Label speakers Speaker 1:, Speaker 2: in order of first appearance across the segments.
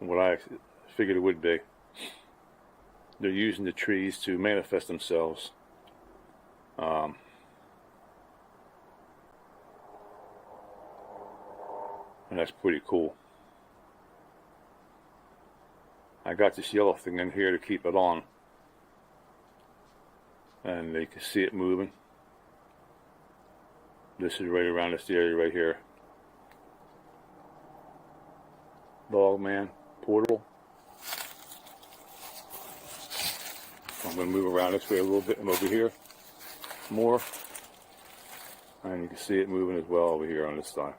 Speaker 1: what I figured it would be. They're using the trees to manifest themselves. And that's pretty cool. I got this yellow thing in here to keep it on. And you can see it moving. This is right around this area right here. Dogman portal. I'm going to move around this way a little bit and over here more. And you can see it moving as well over here on this side.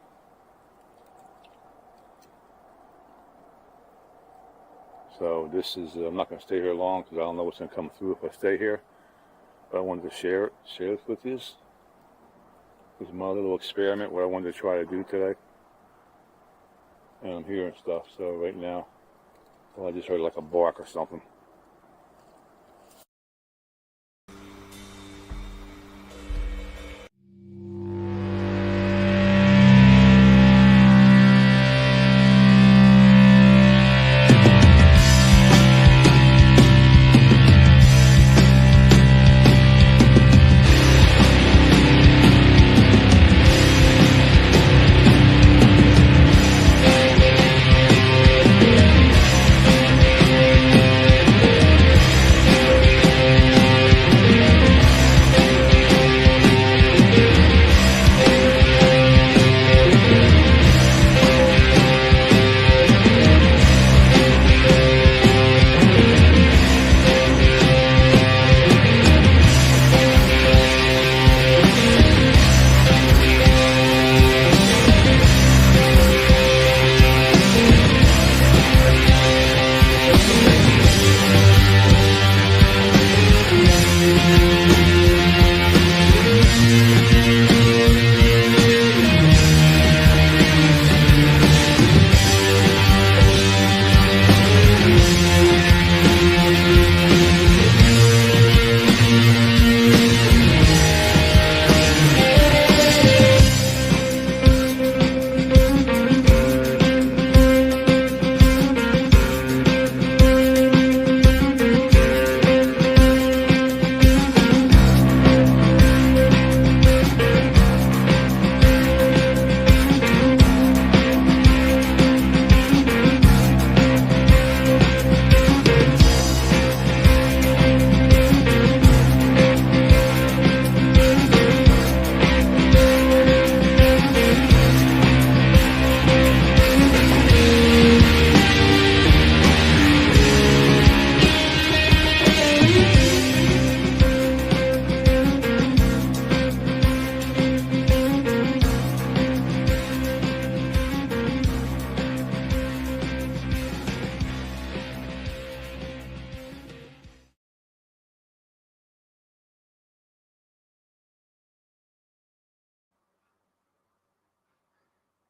Speaker 1: So this is, I'm not going to stay here long because I don't know what's going to come through if I stay here. But I wanted to share this with you. This is my little experiment, what I wanted to try to do today. And I'm hearing stuff, so right now, well, I just heard like a bark or something.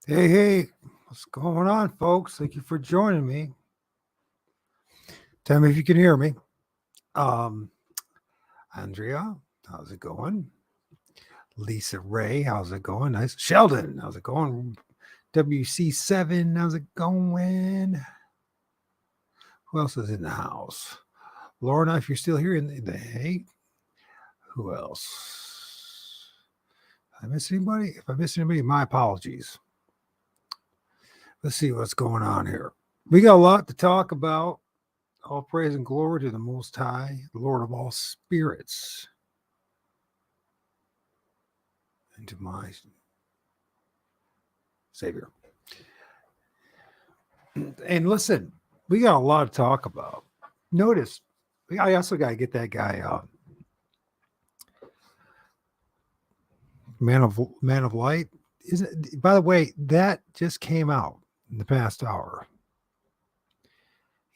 Speaker 2: Hey, what's going on, folks? Thank you for joining me. Tell me if you can hear me. Andrea, how's it going? Lisa Ray, how's it going? Nice. Sheldon, how's it going? WC7, how's it going? Who else is in the house? Lorna, if you're still here hey, who else? Did I miss anybody? If I missed anybody, my apologies. Let's see what's going on here. We got a lot to talk about. All praise and glory to the Most High, the Lord of all spirits, and to my Savior. And listen, we got a lot to talk about. Notice, I also got to get that guy out. Man of Light. Isn't, by the way, that just came out in the past hour.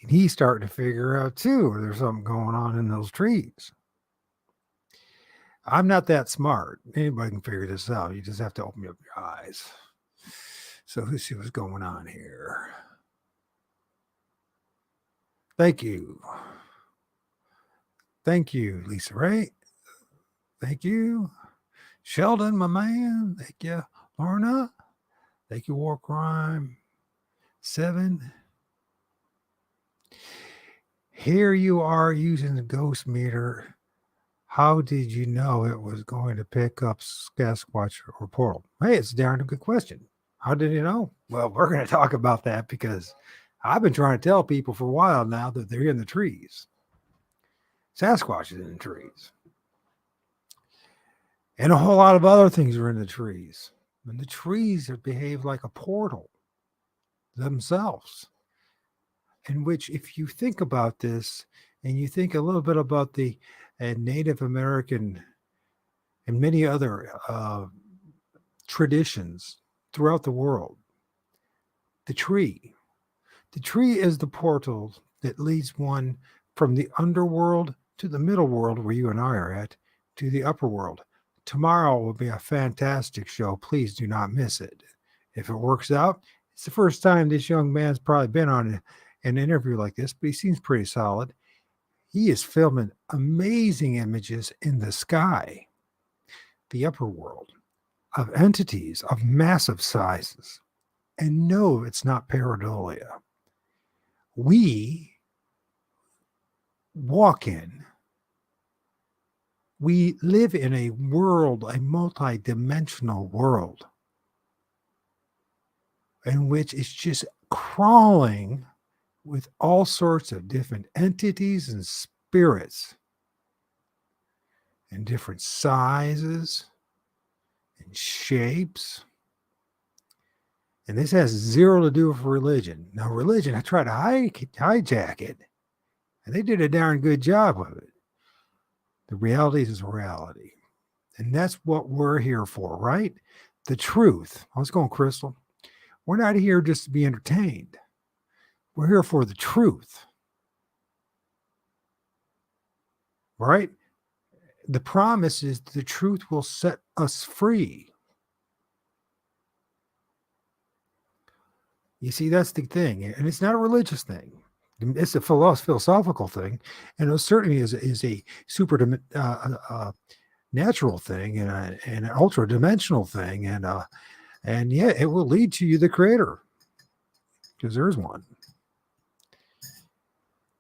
Speaker 2: And he's starting to figure out, too, there's something going on in those trees. I'm not that smart. Anybody can figure this out. You just have to open up your eyes. So let's see what's going on here. Thank you. Thank you, Lisa Ray. Thank you. Sheldon, my man. Thank you. Lorna. Thank you, War Crime 7. Here you are using the ghost meter. How did you know it was going to pick up Sasquatch or portal? Hey, it's a darn good question. How did you know? Well, we're going to talk about that because I've been trying to tell people for a while now that they're in the trees. Sasquatch is in the trees. And a whole lot of other things are in the trees. And the trees behave like a portal themselves. In which, if you think about this and you think a little bit about the Native American and many other traditions throughout the world, the tree is the portal that leads one from the underworld to the middle world, where you and I are at, to the upper world. Tomorrow will be a fantastic show. Please do not miss it. If it works out, it's the first time this young man's probably been on an interview like this, but he seems pretty solid. He is filming amazing images in the sky, the upper world, of entities of massive sizes. And no, it's not pareidolia. We live in a world, a multi-dimensional world, in which it's just crawling with all sorts of different entities and spirits in different sizes and shapes. And this has zero to do with religion. Now, religion, I tried to hijack it, and they did a darn good job of it. The reality is reality. And that's what we're here for, right? The truth. How's it going, Crystal? We're not here just to be entertained. We're here for the truth. Right? The promise is the truth will set us free. You see, that's the thing. And it's not a religious thing. It's a philosophical thing. And it certainly is a super natural thing and an ultra dimensional thing. And yeah, it will lead to you, the creator, because there's one.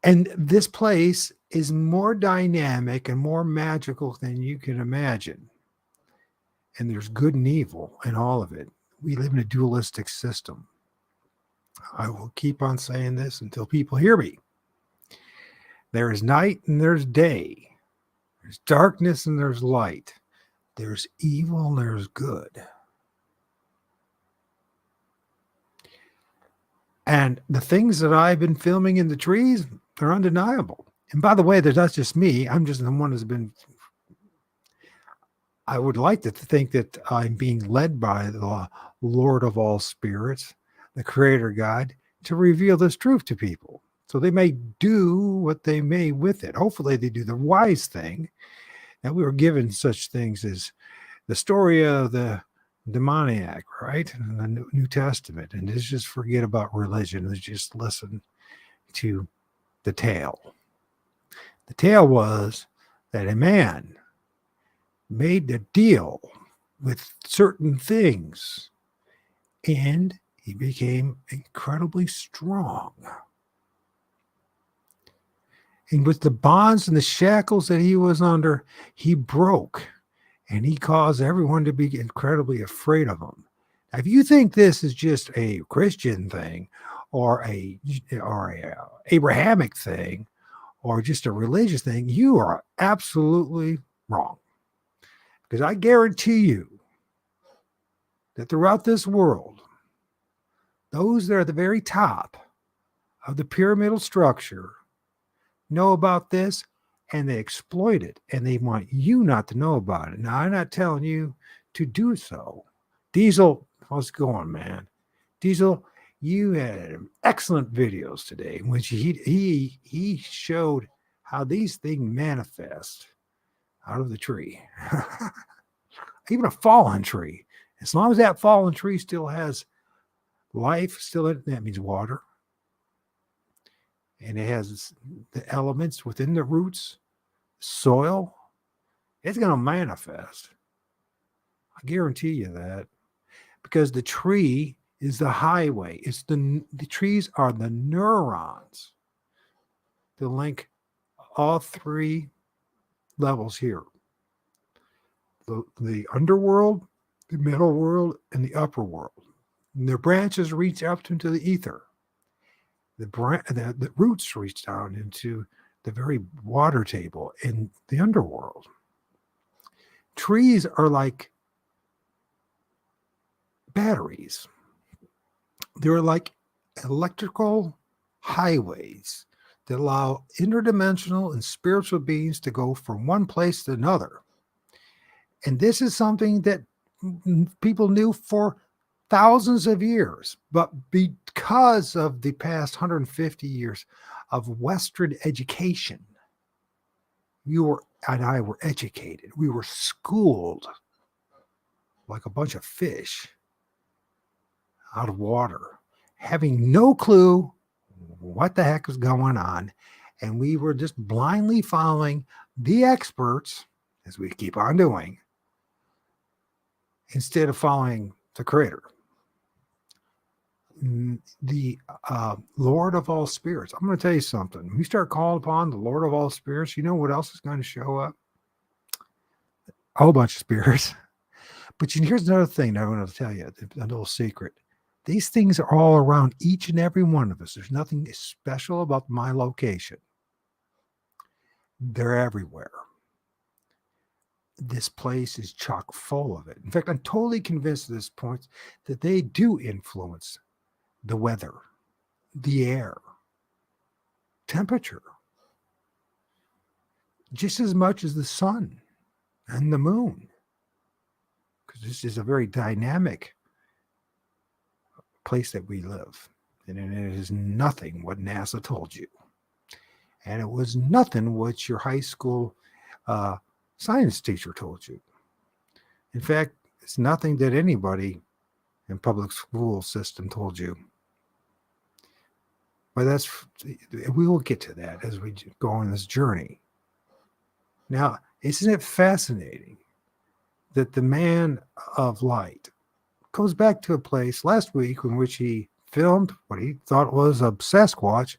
Speaker 2: And this place is more dynamic and more magical than you can imagine. And there's good and evil in all of it. We live in a dualistic system. I will keep on saying this until people hear me. There is night and there's day. There's darkness and there's light. There's evil and there's good. And the things that I've been filming in the trees, they're undeniable. And by the way, that's just me. I'm just the one who's been... I would like to think that I'm being led by the Lord of all spirits, the Creator God, to reveal this truth to people. So they may do what they may with it. Hopefully they do the wise thing. And we were given such things as the story of the demoniac, right? In the New Testament. And just forget about religion. Let's just listen to the tale. The tale was that a man made a deal with certain things, and he became incredibly strong. And with the bonds and the shackles that he was under, he broke, and he caused everyone to be incredibly afraid of him. Now, if you think this is just a Christian thing, or a Abrahamic thing, or just a religious thing, you are absolutely wrong. Because I guarantee you that throughout this world, those that are at the very top of the pyramidal structure know about this, and they exploit it, and they want you not to know about it. Now, I'm not telling you to do so. Diesel, how's it going, man? Diesel, you had excellent videos today in which he showed how these things manifest out of the tree. Even a fallen tree. As long as that fallen tree still has life, still in it, that means water. And it has the elements within the roots, soil, it's going to manifest. I guarantee you that. Because the tree is the highway. The trees are the neurons to link all three levels here: the underworld, the middle world, and the upper world. And their branches reach up into the ether. The roots reach down into the very water table in the underworld. Trees are like batteries. They're like electrical highways that allow interdimensional and spiritual beings to go from one place to another. And this is something that people knew for thousands of years, but because of the past 150 years of Western education, you and I were educated. We were schooled like a bunch of fish out of water, having no clue what the heck was going on. And we were just blindly following the experts, as we keep on doing, instead of following the creator, the Lord of all spirits. I'm going to tell you something. When you start calling upon the Lord of all spirits, you know what else is going to show up? A whole bunch of spirits. But here's another thing that I want to tell you, a little secret. These things are all around each and every one of us. There's nothing special about my location. They're everywhere. This place is chock full of it. In fact, I'm totally convinced at this point that they do influence the weather, the air, temperature, just as much as the sun and the moon. Because this is a very dynamic place that we live. And it is nothing what NASA told you. And it was nothing what your high school science teacher told you. In fact, it's nothing that anybody in public school system told you. But we will get to that as we go on this journey. Now, isn't it fascinating that the man of light goes back to a place last week in which he filmed what he thought was a Sasquatch,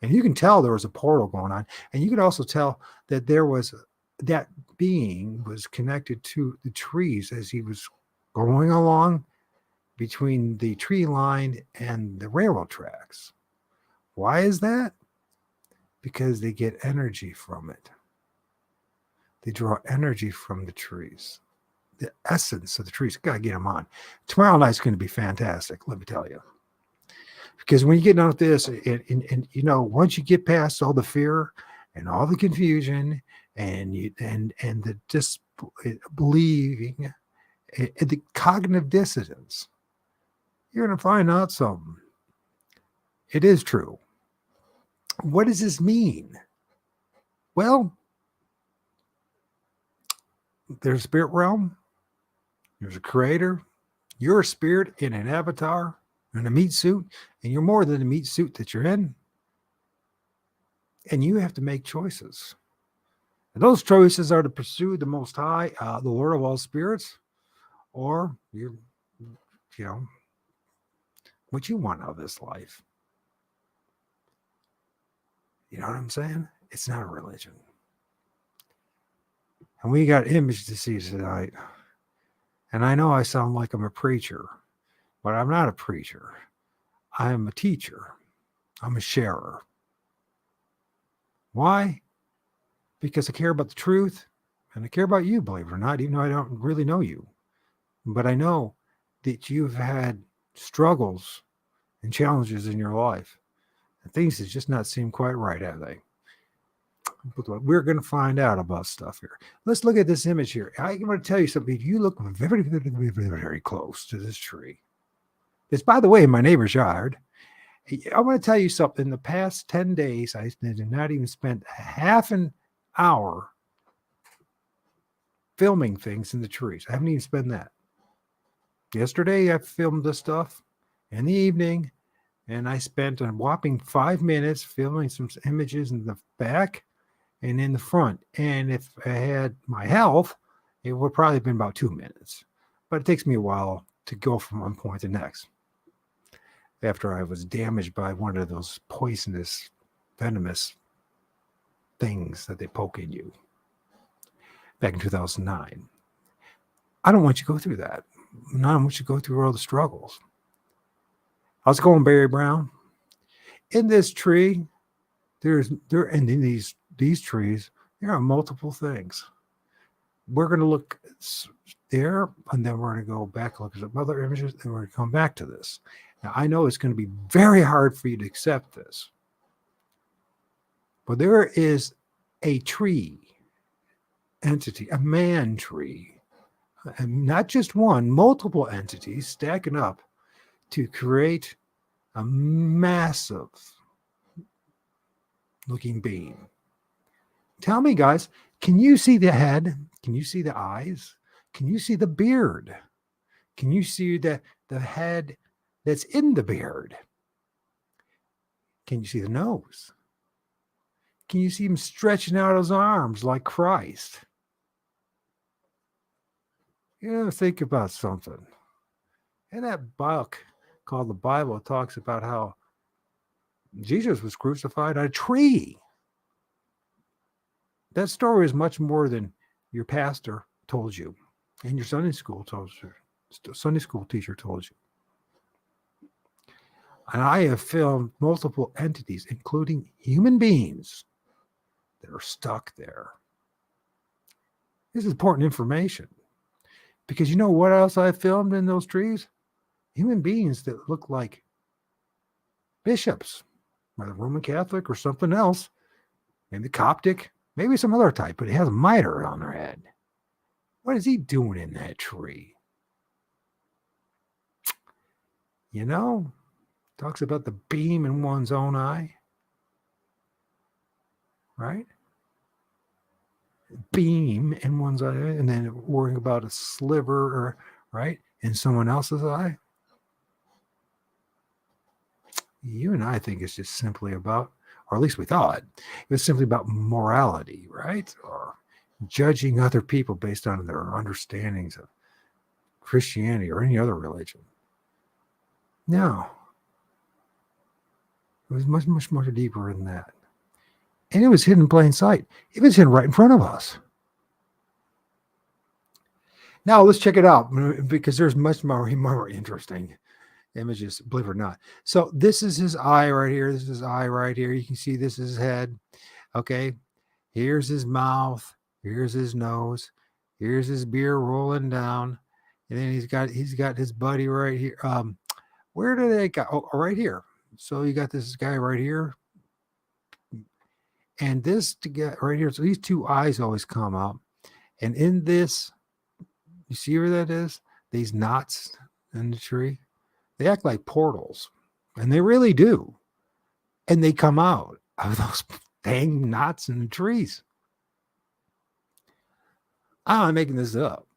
Speaker 2: and you can tell there was a portal going on, and you can also tell that that being was connected to the trees as he was going along between the tree line and the railroad tracks. Why is that? Because they get energy from it. They draw energy from the trees. The essence of the trees. Got to get them on. Tomorrow night's going to be fantastic, let me tell you. Because when you get done with this, and once you get past all the fear and all the confusion and the disbelieving, the cognitive dissonance, you're going to find out something. It is true. What does this mean? Well, there's a spirit realm. There's a creator. You're a spirit in an avatar, in a meat suit, and you're more than a meat suit that you're in. And you have to make choices. And those choices are to pursue the Most High, the Lord of all spirits, or what you want out of this life. You know what I'm saying? It's not a religion. And we got image to see tonight. And I know I sound like I'm a preacher, but I'm not a preacher. I am a teacher. I'm a sharer. Why? Because I care about the truth, and I care about you, believe it or not, even though I don't really know you. But I know that you've had struggles and challenges in your life. And things that just not seem quite right, have they? But we're going to find out about stuff here. Let's look at this image here. I'm going to tell you something. If you look very, very, very, very close to this tree, it's, by the way, in my neighbor's yard. I want to tell you something. In the past 10 days, I did not even spend half an hour filming things in the trees. I haven't even spent that. Yesterday, I filmed this stuff in the evening, and I spent a whopping 5 minutes filming some images in the back and in the front. And if I had my health, it would probably have been about 2 minutes. But it takes me a while to go from one point to the next. After I was damaged by one of those poisonous, venomous things that they poke in you back in 2009. I don't want you to go through that. I don't want you to go through all the struggles. How's it going, Barry Brown? In this tree, and in these trees, there are multiple things. We're going to look there, and then we're going to go back and look at some other images, and we're going to come back to this. Now, I know it's going to be very hard for you to accept this, but there is a tree entity, a man tree, and not just one, multiple entities stacking up to create a massive looking being. Tell me, guys, can you see the head? Can you see the eyes? Can you see the beard? Can you see the head that's in the beard? Can you see the nose? Can you see him stretching out his arms like Christ? You know, think about something. In that book called the Bible, it talks about how Jesus was crucified on a tree. That story is much more than your pastor told you and your Sunday school teacher told you. And I have filmed multiple entities, including human beings, that are stuck there. This is important information. Because you know what else I filmed in those trees? Human beings that look like bishops, whether Roman Catholic or something else, maybe Coptic, maybe some other type, but it has a mitre on their head. What is he doing in that tree? You know, talks about the beam in one's own eye, right? Beam in one's eye, and then worrying about a sliver, or right, in someone else's eye. You and I think it's just simply about, or at least we thought, it was simply about morality, right? Or judging other people based on their understandings of Christianity or any other religion. No. It was much, much more deeper than that. And it was hidden in plain sight. It was hidden right in front of us. Now let's check it out, because there's much more interesting images, believe it or not. So this is his eye right here. This is his eye right here. You can see this is his head. Okay. Here's his mouth. Here's his nose. Here's his beard rolling down. And then he's got his buddy right here. Where did they go? Oh, right here. So you got this guy right here. And this to get right here. So these two eyes always come out. And in this, you see where that is? These knots in the tree. They act like portals. And they really do. And they come out of those dang knots in the trees. I'm not making this up.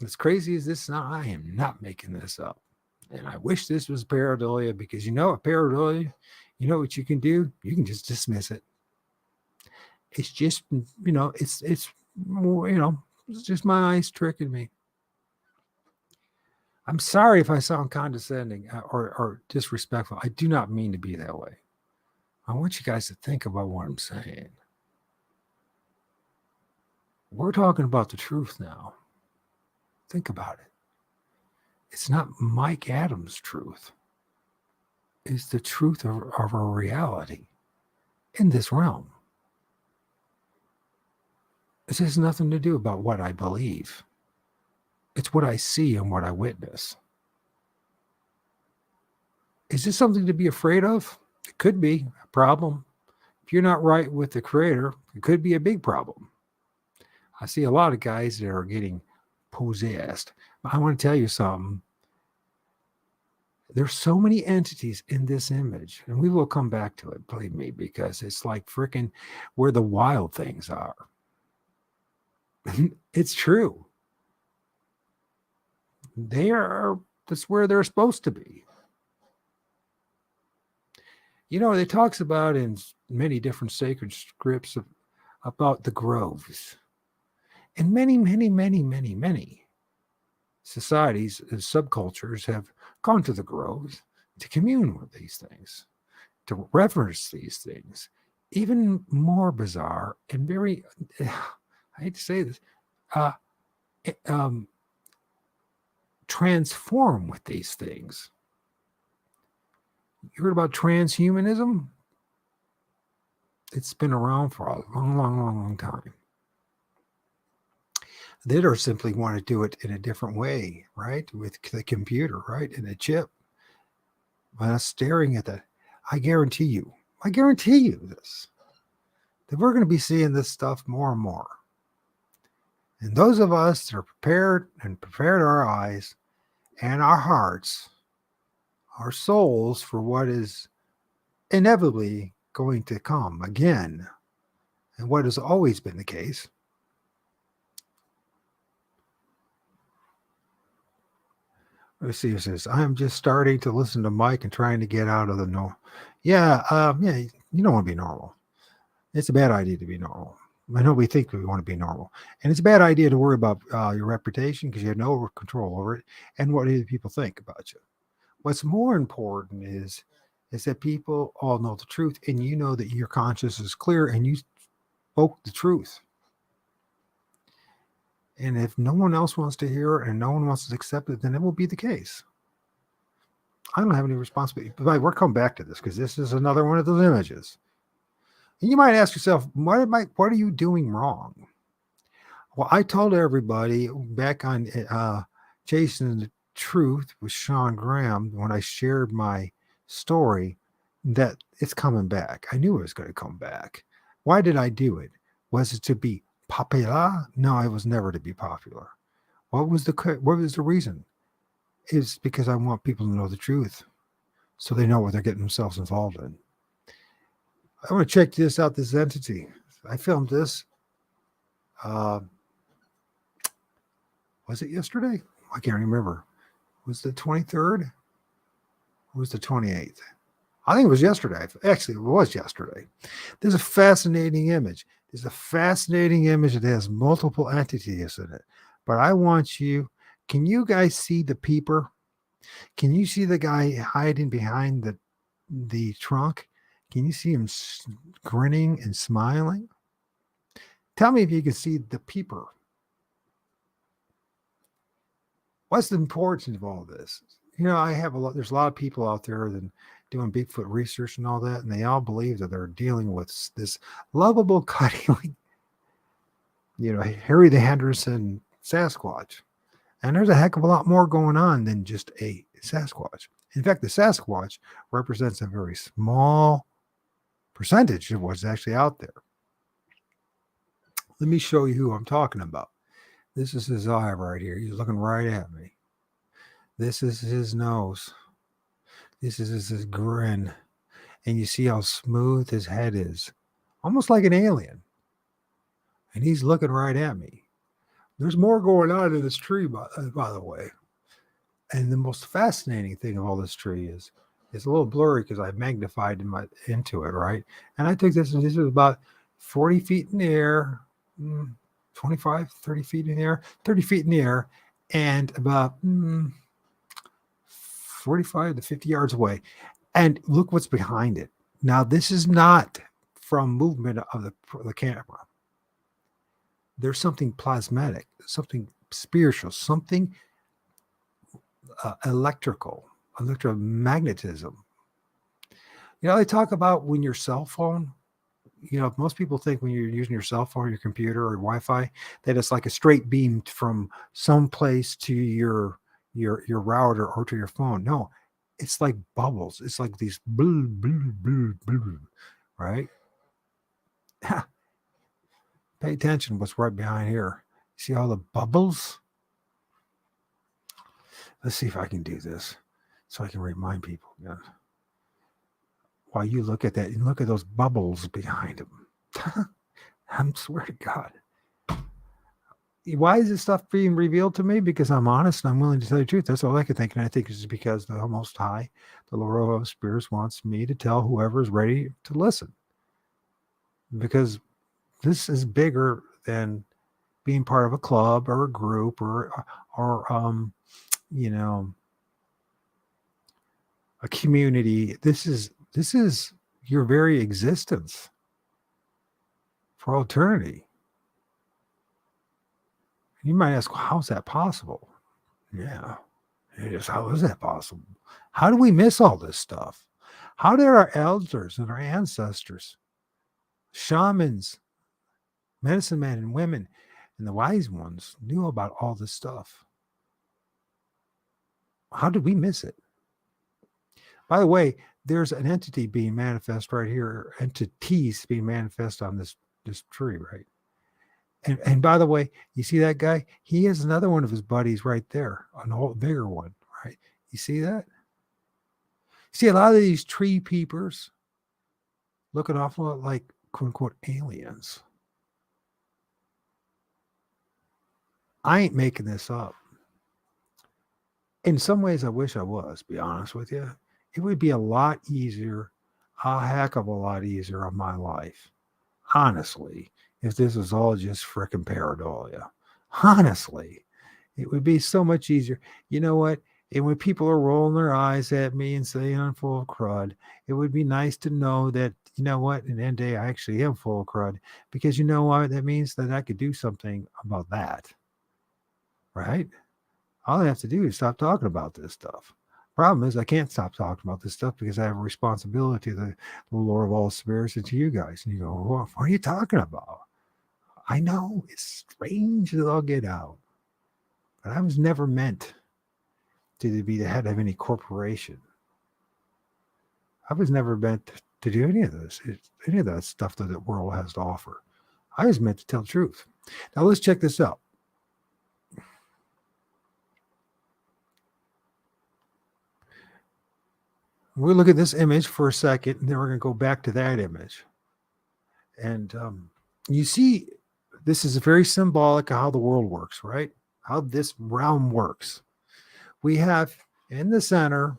Speaker 2: As crazy as this, I am not making this up. And I wish this was pareidolia, because you know what pareidolia, you know what you can do? You can just dismiss it. It's just, it's just my eyes tricking me. I'm sorry if I sound condescending or disrespectful. I do not mean to be that way. I want you guys to think about what I'm saying. We're talking about the truth now. Think about it. It's not Mike Adams' truth. It's the truth of our reality in this realm. This has nothing to do about what I believe. It's what I see and what I witness. Is this something to be afraid of? It could be a problem. If you're not right with the Creator, it could be a big problem. I see a lot of guys that are getting possessed. I want to tell you something. There's so many entities in this image, and we will come back to it, believe me, because it's like freaking where the wild things are. It's true. That's where they're supposed to be. It talks about in many different sacred scripts about the groves. And many, many, many, many, many societies and subcultures have gone to the groves to commune with these things, to reverence these things, even more bizarre and very, I hate to say this, uh, transform with these things. You heard about transhumanism? It's been around for a long time. They don't simply want to do it in a different way, right? With the computer, right? And a chip. When I'm staring at that, I guarantee you this, that we're going to be seeing this stuff more and more. And those of us that are prepared our eyes and our hearts, our souls for what is inevitably going to come again, and what has always been the case. Let's see. It says, "I'm just starting to listen to Mike and trying to get out of the normal." Yeah, yeah. You don't want to be normal. It's a bad idea to be normal. I know we think we want to be normal, and it's a bad idea to worry about your reputation because you have no control over it, and what other people think about you. What's more important is that people all know the truth, and you know that your conscience is clear, and you spoke the truth. And if no one else wants to hear it and no one wants to accept it, then it will be the case. I don't have any responsibility. But we're coming back to this because this is another one of those images. And you might ask yourself, what are you doing wrong? Well, I told everybody back on Chasing the Truth with Sean Graham when I shared my story that it's coming back. I knew it was going to come back. Why did I do it? Was it to be popular? No, it was never to be popular. What was the reason? It's because I want people to know the truth so they know what they're getting themselves involved in. I want to check this out, this entity. I filmed this. Was it yesterday? I can't remember. Was it the 23rd? Or was the 28th? I think it was yesterday. Actually, it was yesterday. There's a fascinating image. There's a fascinating image that has multiple entities in it. But I want you, can you guys see the peeper? Can you see the guy hiding behind the trunk? Can you see him grinning and smiling? Tell me if you can see the peeper. What's the importance of all this? You know, there's a lot of people out there that doing Bigfoot research and all that, and they all believe that they're dealing with this lovable, cuddling, Harry the Henderson Sasquatch. And there's a heck of a lot more going on than just a Sasquatch. In fact, the Sasquatch represents a very small percentage of what's actually out there. Let me show you who I'm talking about. This is his eye right here. He's looking right at me. This is his nose. This is his grin. And you see how smooth his head is. Almost like an alien. And he's looking right at me. There's more going on in this tree, by the way. And the most fascinating thing of all this tree is it's a little blurry because I magnified into it, right? And I took this, and this was about 40 feet in the air, 25, 30 feet in the air, 30 feet in the air, and about 45 to 50 yards away. And look what's behind it. Now, this is not from movement of the camera. There's something plasmatic, something spiritual, something electromagnetism. They talk about when your cell phone, most people think when you're using your cell phone, your computer, or Wi-Fi, that it's like a straight beam from some place to your router or to your phone. No, it's like bubbles. It's like these blue, blue, blue, blue, right? Pay attention what's right behind here. See all the bubbles? Let's see if I can do this so I can remind people. Yeah. While you look at that, and look at those bubbles behind them. I swear to God. Why is this stuff being revealed to me? Because I'm honest and I'm willing to tell the truth. That's all I can think. And I think it's because the Most High, the Lord of Spirits, wants me to tell whoever is ready to listen. Because this is bigger than being part of a club or a group or a community. This is your very existence. for all eternity. You might ask, well, how's that possible? Yeah. It is. How is that possible? How do we miss all this stuff? How did our elders and our ancestors, shamans, medicine men and women, and the wise ones knew about all this stuff? How did we miss it? By the way, there's an entity being manifest right here, entities being manifest on this tree, right? And by the way, you see that guy? He has another one of his buddies right there, an old bigger one, right? You see that? See, a lot of these tree peepers look an awful lot like quote unquote aliens. I ain't making this up. In some ways, I wish I was, be honest with you. It would be a lot easier, a heck of a lot easier on my life, honestly, if this was all just frickin' pareidolia. Honestly, it would be so much easier. You know what? And when people are rolling their eyes at me and saying I'm full of crud, it would be nice to know that, you know what, in the end of the day, I actually am full of crud, because you know what? That means that I could do something about that, right? All I have to do is stop talking about this stuff. Problem is, I can't stop talking about this stuff because I have a responsibility to the Lord of all spirits and to you guys. And you go, what are you talking about? I know it's strange that I'll get out, but I was never meant to be the head of any corporation. I was never meant to do any of this, any of that stuff that the world has to offer. I was meant to tell the truth. Now let's check this out. We'll look at this image for a second, and then we're going to go back to that image. And you see, this is very symbolic of how the world works, right? How this realm works. We have in the center,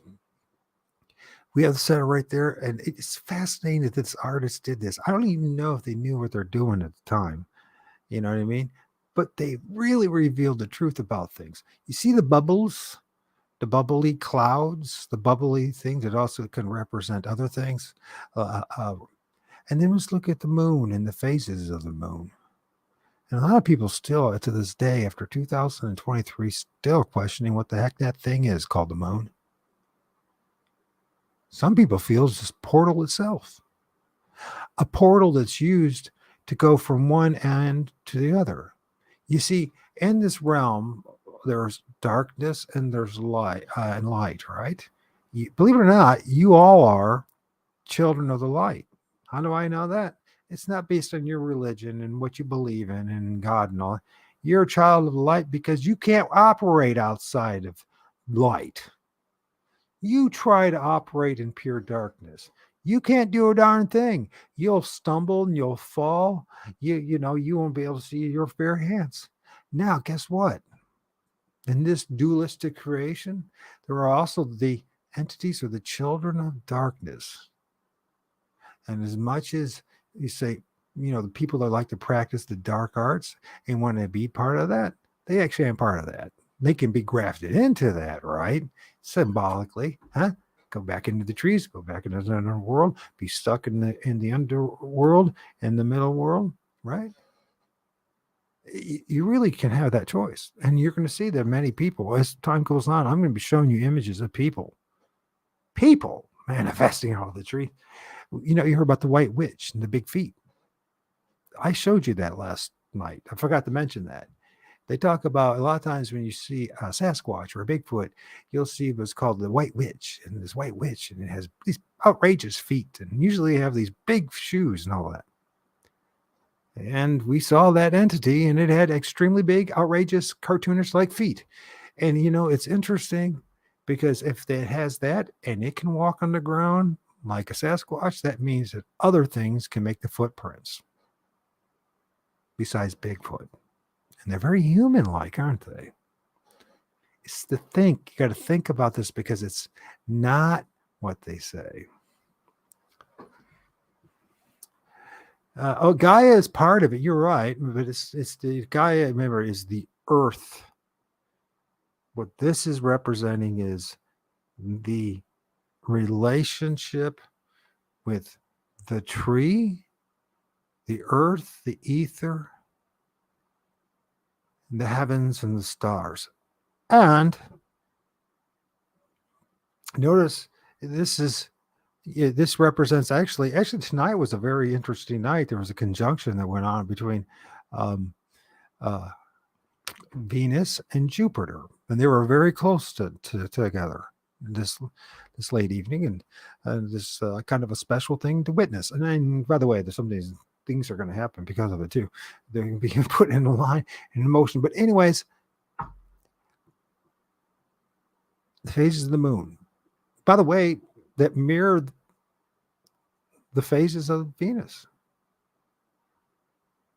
Speaker 2: we have the center right there, and it's fascinating that this artist did this. I don't even know if they knew what they're doing at the time. You know what I mean? But they really revealed the truth about things. You see the bubbles? The bubbly clouds, the bubbly things that also can represent other things. And then let's look at the moon and the phases of the moon. And a lot of people still, to this day, after 2023, still questioning what the heck that thing is called the moon. Some people feel it's just portal itself. A portal that's used to go from one end to the other. You see, in this realm, there's darkness and there's light, right? Believe it or not, you all are children of the light. How do I know that? It's not based on your religion and what you believe in and God and all. You're a child of the light because you can't operate outside of light. You try to operate in pure darkness. You can't do a darn thing. You'll stumble and you'll fall. You won't be able to see your bare hands. Now, guess what? In this dualistic creation, there are also the entities or the children of darkness. And as much as you say, the people that like to practice the dark arts and want to be part of that, they actually aren't part of that. They can be grafted into that, right? Symbolically, huh? Go back into the trees, go back into the underworld, be stuck in the underworld and the middle world, right? You really can have that choice. And you're going to see that many people, as time goes on, I'm going to be showing you images of people manifesting out of the tree. You heard about the white witch and the big feet. I showed you that last night. I forgot to mention that. They talk about a lot of times when you see a Sasquatch or a Bigfoot, you'll see what's called the white witch, and this white witch, and it has these outrageous feet, and usually they have these big shoes and all that. And we saw that entity, and it had extremely big, outrageous, cartoonish-like feet. And, it's interesting because if it has that and it can walk on the ground like a Sasquatch, that means that other things can make the footprints besides Bigfoot. And they're very human-like, aren't they? It's the think. You got to think about this because it's not what they say. Gaia is part of it. You're right, but it's the Gaia. Remember, is the earth. What this is representing is the relationship with the tree the earth, the ether, the heavens, and the stars. And notice this represents actually tonight was a very interesting night. There was a conjunction that went on between um, uh, Venus and Jupiter, and they were very close to together this late evening, and this kind of a special thing to witness. And then, by the way, there's some of these things are going to happen because of it too. They're going to be put in a line and in motion. But anyways, the phases of the moon, by the way, that mirror the phases of Venus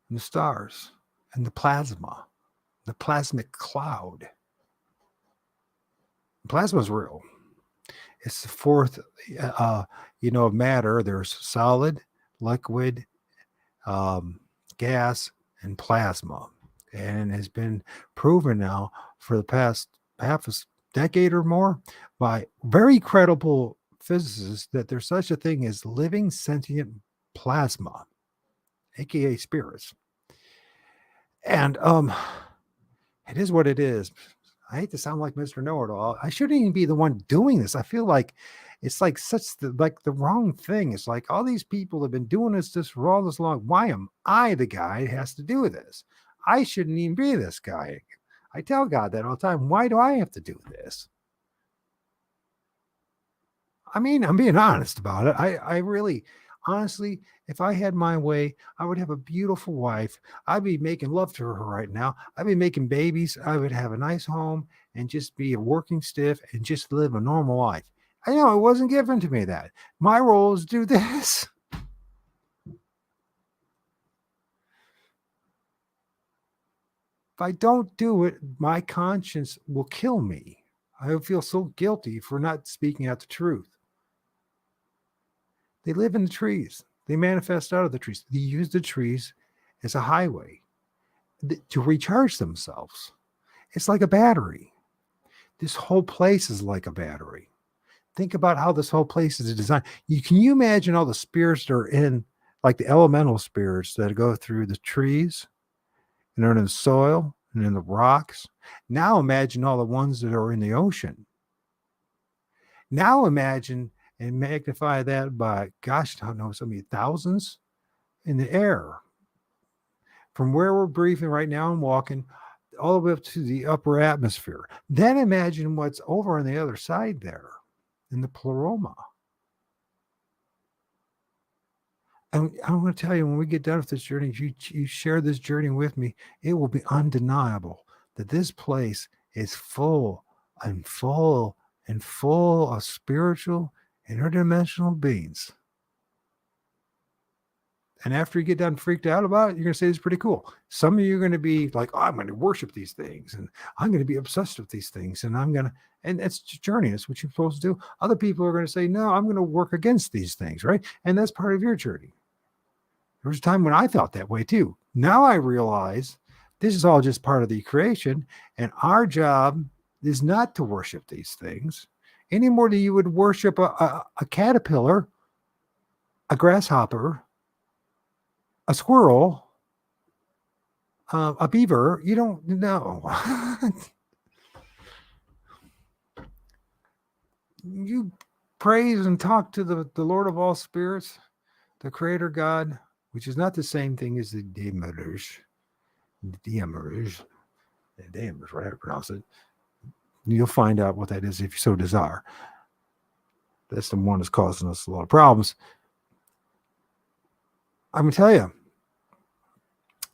Speaker 2: and the stars and the plasma, the plasmic cloud. Plasma is real. It's the fourth, of matter. There's solid, liquid, gas, and plasma, and has been proven now for the past half a decade or more by very credible physicists that there's such a thing as living sentient plasma, aka spirits. And it is what it is. I hate to sound like Mr. Know-it-all. I shouldn't even be the one doing this. I feel like it's like the wrong thing. It's like all these people have been doing this for all this long. Why am I the guy that has to do this? I shouldn't even be this guy. I tell God that all the time. Why do I have to do this? I mean, I'm being honest about it. I really, honestly, if I had my way, I would have a beautiful wife. I'd be making love to her right now. I'd be making babies. I would have a nice home and just be a working stiff and just live a normal life. I know it wasn't given to me that. My role is to do this. If I don't do it, my conscience will kill me. I feel so guilty for not speaking out the truth. They live in the trees. They manifest out of the trees. They use the trees as a highway to recharge themselves. It's like a battery. This whole place is like a battery. Think about how this whole place is designed. Can you imagine all the spirits that are in, like the elemental spirits that go through the trees and are in the soil and in the rocks? Now imagine all the ones that are in the ocean. Now imagine and magnify that by, gosh, I don't know, so many thousands in the air. From where we're breathing right now and walking all the way up to the upper atmosphere. Then imagine what's over on the other side there in the pleroma. And I'm going to tell you, when we get done with this journey, if you share this journey with me, it will be undeniable that this place is full and full and full of spiritual interdimensional beings. And after you get done freaked out about it, you're going to say it's pretty cool. Some of you are going to be like, oh, I'm going to worship these things and I'm going to be obsessed with these things. And and it's journey. That's what you're supposed to do. Other people are going to say, no, I'm going to work against these things, right? And that's part of your journey. There was a time when I felt that way too. Now I realize this is all just part of the creation, and our job is not to worship these things any more than you would worship a caterpillar, a grasshopper, a squirrel, a beaver. You don't know. You praise and talk to the Lord of all spirits, the Creator God, which is not the same thing as the Demerge. Demerge, right? How to pronounce it. You'll find out what that is if you so desire. That's the one that's causing us a lot of problems. I'm going to tell you,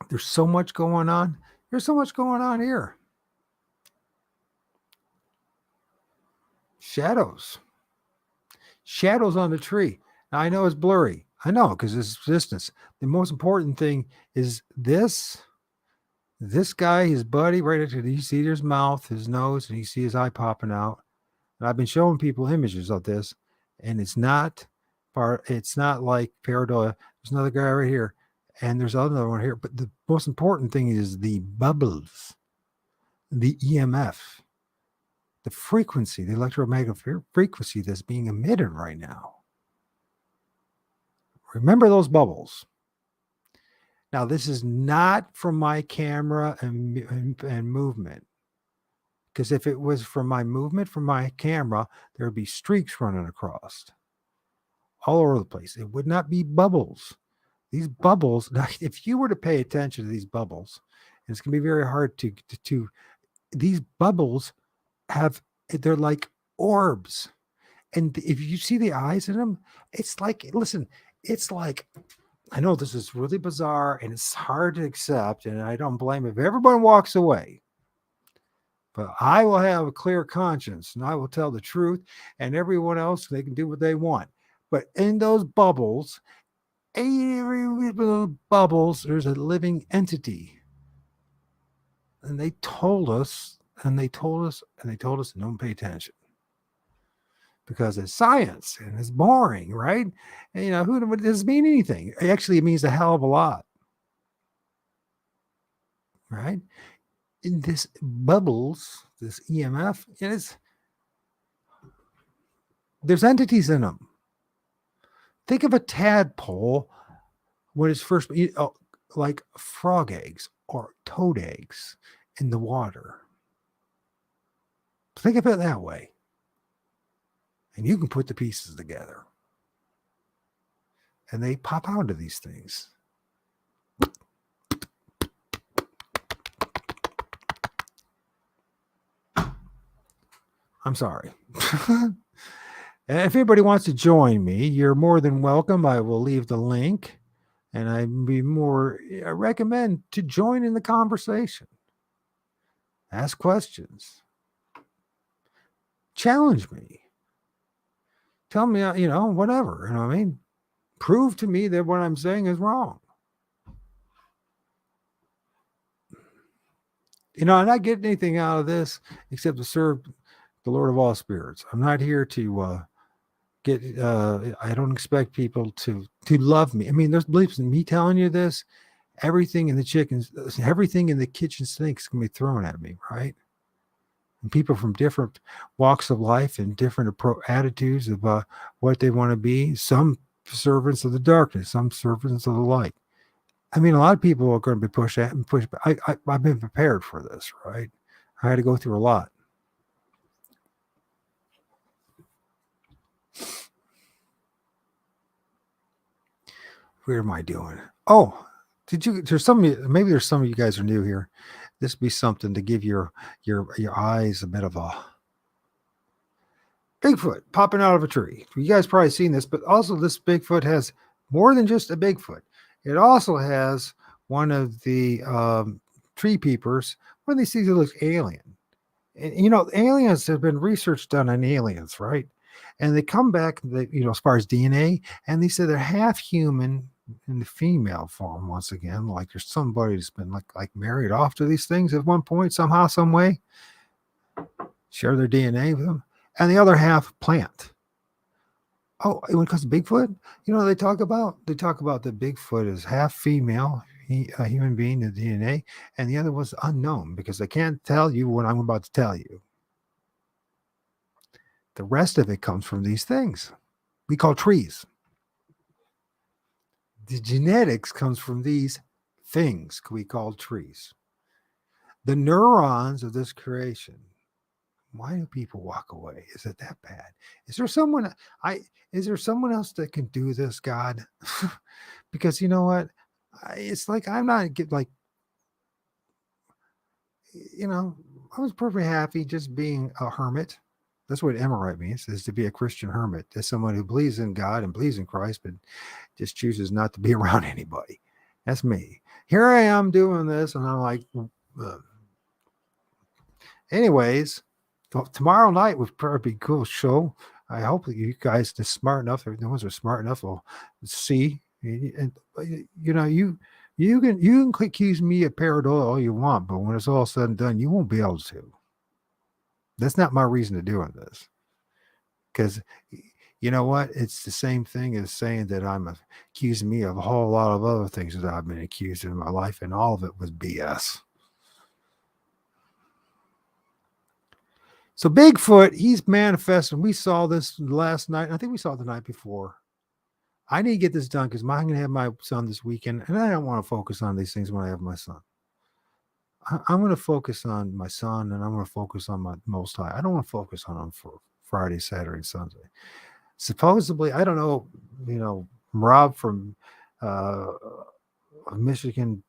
Speaker 2: there's so much going on. There's so much going on here. Shadows on the tree. Now, I know it's blurry. I know, because it's distance. The most important thing is this guy, his buddy, right after you see his mouth, his nose, and you see his eye popping out. And I've been showing people images of this, and it's not like pareidolia. There's another guy right here, and there's another one here. But the most important thing is the bubbles, the EMF, the frequency, the electromagnetic frequency that's being emitted right now. Remember those bubbles. Now, this is not from my camera and movement. Because if it was from my movement, from my camera, there would be streaks running across all over the place. It would not be bubbles. These bubbles, now, if you were to pay attention to these bubbles, and it's going to be very hard to these bubbles they're like orbs. And if you see the eyes in them, it's like, listen, it's like, I know this is really bizarre and it's hard to accept, and I don't blame it if everyone walks away. But I will have a clear conscience and I will tell the truth, and everyone else, they can do what they want. But in those bubbles, every those bubbles, there's a living entity. And they told us, and they told us, and they told us, don't pay attention. Because it's science and it's boring, right? And, who does it mean anything? Actually, it means a hell of a lot. Right? In this bubbles, this EMF, there's entities in them. Think of a tadpole when it's first, like frog eggs or toad eggs in the water. Think of it that way. And you can put the pieces together. And they pop out of these things. I'm sorry. And if anybody wants to join me, you're more than welcome. I will leave the link. And I recommend to join in the conversation. Ask questions. Challenge me. Tell me, whatever. You know what I mean? Prove to me that what I'm saying is wrong. I'm not getting anything out of this except to serve the Lord of all spirits. I'm not here to I don't expect people to love me. I mean, there's beliefs in me telling you this. Everything in the kitchen sink is going to be thrown at me, right? And people from different walks of life and different attitudes of what they want to be. Some servants of the darkness, some servants of the light. I mean, a lot of people are going to be pushed at and pushed back. I've been prepared for this, right? I had to go through a lot. Where am I doing? Oh, there's some of you guys are new here. This would be something to give your eyes a bit of a Bigfoot popping out of a tree. You guys probably seen this, but also this Bigfoot has more than just a Bigfoot. It also has one of the tree peepers when they see it looks alien. And aliens have been research done on aliens, right? And they come back, as far as DNA, and they say they're half human in the female form once again, like there's somebody that's been like married off to these things at one point, somehow, some way, share their DNA with them, and the other half plant. Oh, when it comes to Bigfoot, they talk about the Bigfoot is half female, a human being, the DNA, and the other was unknown because I can't tell you what I'm about to tell you. The rest of it comes from these things we call trees. The genetics comes from these things we call trees. The neurons of this creation. Why do people walk away? Is it that bad? Is there someone else that can do this, God? Because you know what? It's like I'm not I was perfectly happy just being a hermit. That's what Eremite means, is to be a Christian hermit. As someone who believes in God and believes in Christ, but just chooses not to be around anybody. That's me. Here I am doing this, and I'm like, anyways, tomorrow night would probably be a cool show. I hope that you guys are smart enough, the ones who are smart enough will see. And you can accuse me of pareidolia all you want, but when it's all said and done, you won't be able to. That's not my reason to doing this. Because you know what? It's the same thing as saying that I'm accusing me of a whole lot of other things that I've been accused of in my life, and all of it was BS. So Bigfoot, he's manifesting. We saw this last night. I think we saw it the night before. I need to get this done because I'm going to have my son this weekend, and I don't want to focus on these things when I have my son. I'm going to focus on my son, and I'm going to focus on my Most High. I don't want to focus on him for Friday, Saturday, Sunday. Supposedly, I don't know, Rob from uh, Michigan,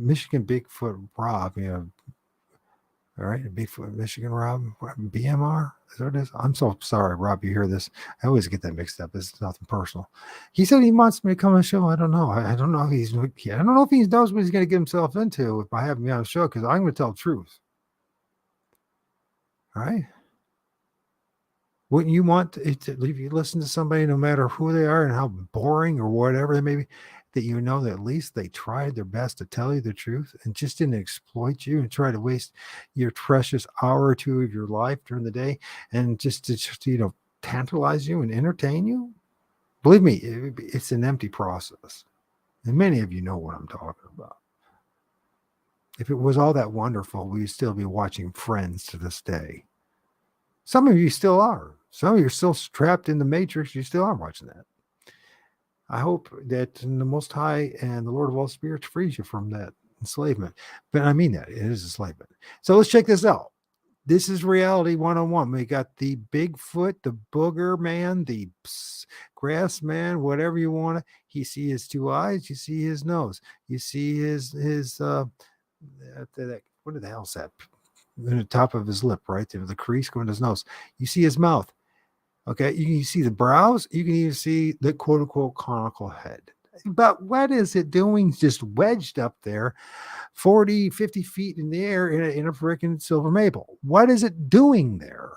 Speaker 2: Bigfoot Rob, all right, Bigfoot Michigan Rob, BMR. Is that what it is? I'm so sorry, Rob. You hear this? I always get that mixed up. It's nothing personal. He said he wants me to come on the show. I don't know. I don't know if he's. I don't know if he knows what he's going to get himself into if I have me on the show because I'm going to tell the truth. All right. Wouldn't you want if you listen to somebody, no matter who they are and how boring or whatever they may be, that you know that at least they tried their best to tell you the truth and just didn't exploit you and try to waste your precious hour or two of your life during the day and just to tantalize you and entertain you? Believe me, it's an empty process. And many of you know what I'm talking about. If it was all that wonderful, we'd still be watching Friends to this day. Some of you still are. Some of you are still trapped in the matrix. You still are watching that. I hope that the Most High and the Lord of all spirits frees you from that enslavement. But I mean that. It is enslavement. So let's check this out. This is reality 101. We got the Bigfoot, the booger man, the grass man, whatever you want to. You see his two eyes. You see his nose. You see his what the hell's that? In the top of his lip, right there, the crease going to his nose. You see his mouth. Okay, you can see the brows. You can even see the quote unquote conical head. But what is it doing just wedged up there 40, 50 feet in the air in a freaking silver maple? What is it doing there?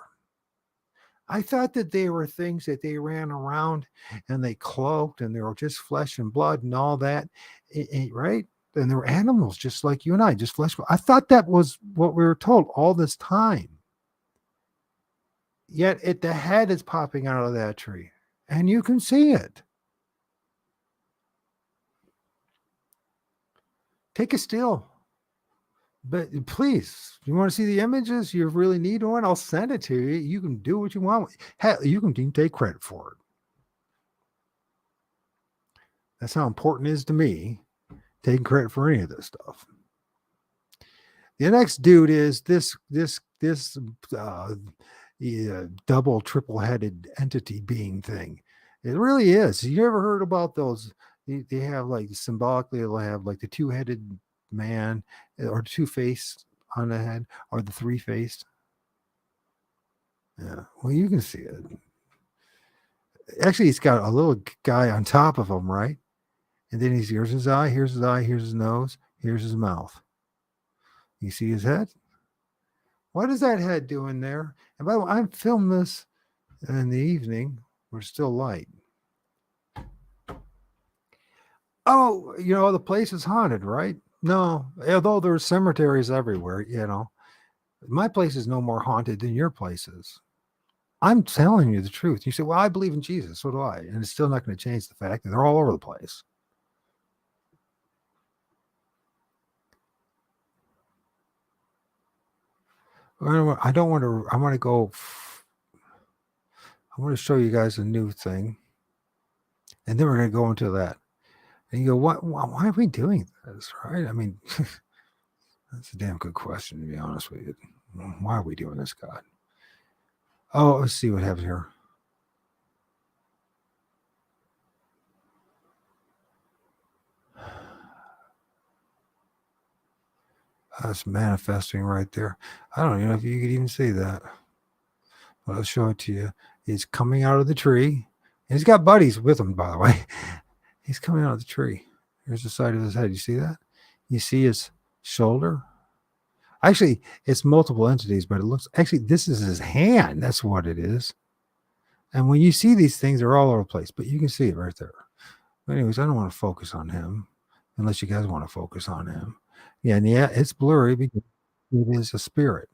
Speaker 2: I thought that they were things that they ran around and they cloaked and they were just flesh and blood and all that, right? And they were animals just like you and I, just flesh. I thought that was what we were told all this time. Yet the head is popping out of that tree and you can see it. Take a still. But please, you want to see the images? You really need one? I'll send it to you. You can do what you want. Hell, you can even take credit for it. That's how important it is to me, taking credit for any of this stuff. The next dude is this double, triple-headed entity being thing. It really is. You ever heard about those? They have like symbolically, they'll have like the two-headed man or two-faced on the head or the three-faced. Yeah, well, you can see it. Actually, he's got a little guy on top of him, right? And then here's his eye, here's his eye, here's his nose, here's his mouth. You see his head? What is that head doing there? And by the way, I'm filming this in the evening. We're still light. Oh, the place is haunted, right? No, although there's cemeteries everywhere, my place is no more haunted than your place is. I'm telling you the truth. You say, well, I believe in Jesus. So do I. And it's still not going to change the fact that they're all over the place. I don't want to, I want to go, I want to show you guys a new thing. And then we're going to go into that. And you go, why are we doing this? Right? I mean, that's a damn good question, to be honest with you. Why are we doing this, God? Oh, let's see what happens here. That's manifesting right there. I don't even know if you could even see that. But I'll show it to you. He's coming out of the tree. And he's got buddies with him, by the way. He's coming out of the tree. Here's the side of his head. You see that? You see his shoulder? Actually, it's multiple entities, but it looks actually this is his hand. That's what it is. And when you see these things, they're all over the place, but you can see it right there. But anyways, I don't want to focus on him unless you guys want to focus on him. Yeah, and yeah, it's blurry because it is a spirit.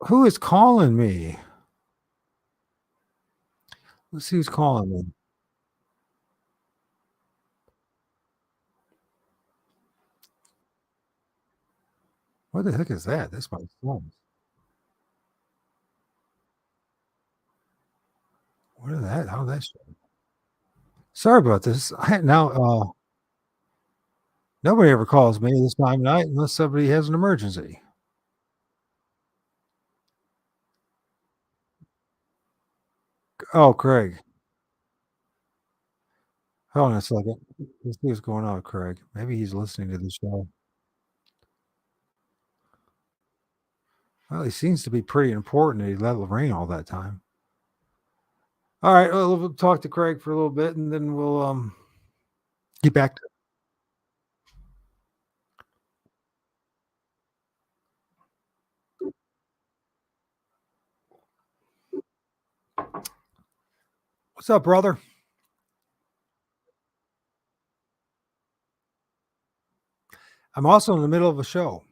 Speaker 2: Who is calling me? Let's see who's calling me. What the heck is that? That's my phone. What is that? How that? Sorry about this. Nobody ever calls me this time of night unless somebody has an emergency. Oh, Craig. Hold on a second. Let's see what's going on with Craig. Maybe he's listening to the show. Well, he seems to be pretty important that he let it rain all that time. All right, well, we'll talk to Craig for a little bit and then we'll get back to what's up, brother? I'm also in the middle of a show.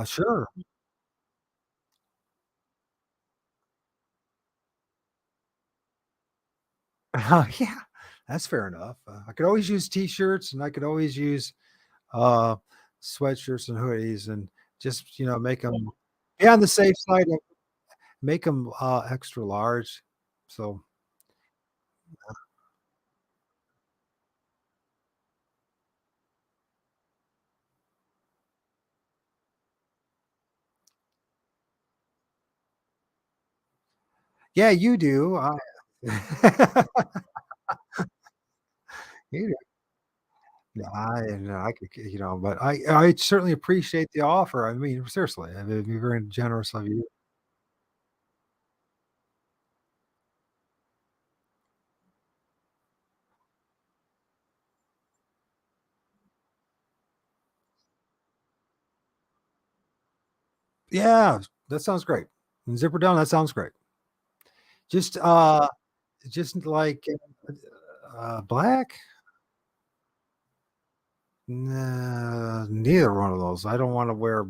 Speaker 2: Sure. Yeah, that's fair enough. I could always use t-shirts and I could always use uh sweatshirts and hoodies and just, make them be on the safe side and make them extra large. So, yeah, you do. You do. Yeah, I could, but I certainly appreciate the offer. I mean, seriously, I mean, it'd be very generous of you. Yeah, that sounds great. And zipper down, that sounds great. Just just like black? Nah, neither one of those. I don't want to wear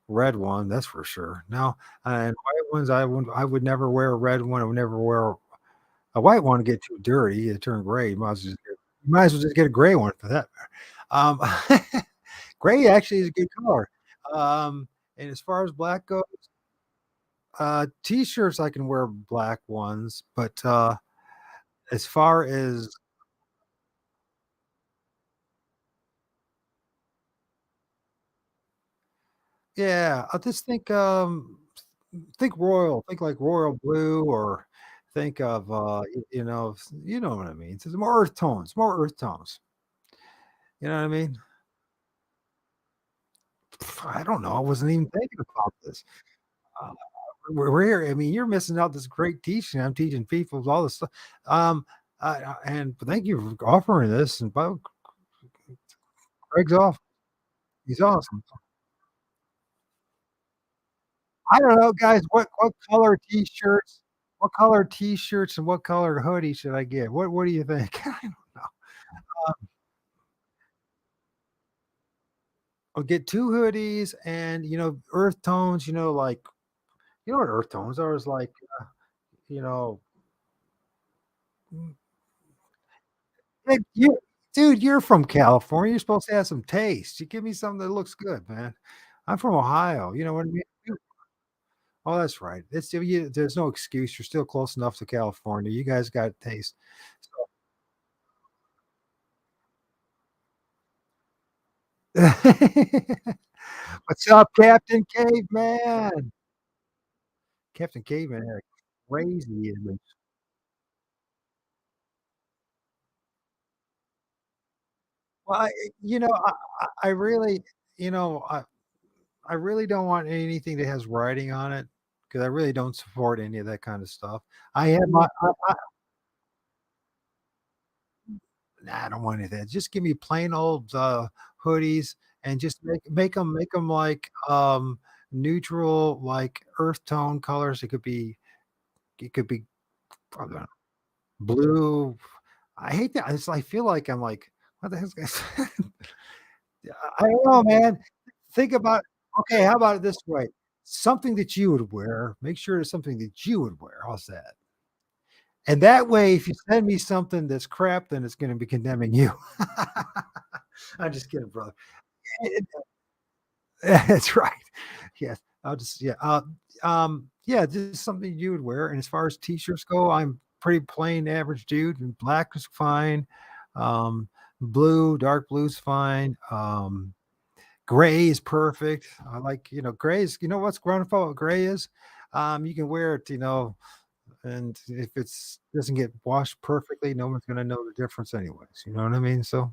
Speaker 2: red one, that's for sure. No, and white ones, I would never wear a red one. I would never wear a white one to get too dirty. It turn gray. You might as well just get a gray one for that matter. Gray actually is a good color. And as far as black goes, t-shirts I can wear black ones, but as far as yeah, I just think royal, think like royal blue or think of you know what I mean. It's more earth tones, more earth tones. You know what I mean? I don't know. I wasn't even thinking about this. Uh, we're here. I mean, you're missing out this great teaching. I'm teaching people all this stuff. Um, and thank you for offering this. And Greg's off. He's awesome. I don't know, guys. What color t-shirts? What color t-shirts and what color hoodie should I get? What do you think? I don't know. I'll get 2 hoodies and, earth tones, like you know what earth tones are? Is like, you know, mm, hey, dude, you're from California. You're supposed to have some taste. You give me something that looks good, man. I'm from Ohio. You know what I mean? Oh, that's right. There's no excuse. You're still close enough to California. You guys got taste. What's up, Captain Caveman? Captain Caveman had a crazy image. Well, I really, you know, I really don't want anything that has writing on it because I really don't support any of that kind of stuff. I have my nah, I don't want any of that. Just give me plain old, hoodies and just make them like, neutral, like, earth tone colors. It could be, I don't know, blue. I hate that. I feel like I'm like, "What the hell's this?" Yeah, I don't know, man. Think about okay, how about it this way? Something that you would wear, make sure it's something that you would wear. How's that? And that way, if you send me something that's crap, then it's gonna be condemning you. I'm just kidding, brother. That's right. Yes, I'll just yeah, just something you would wear. And as far as t-shirts go, I'm pretty plain average dude, and black is fine. Um, blue, dark blue's fine. Gray is perfect. I like, gray is, what's wonderful about gray is, you can wear it, and if it's doesn't get washed perfectly, no one's gonna know the difference anyways. You know what I mean? So,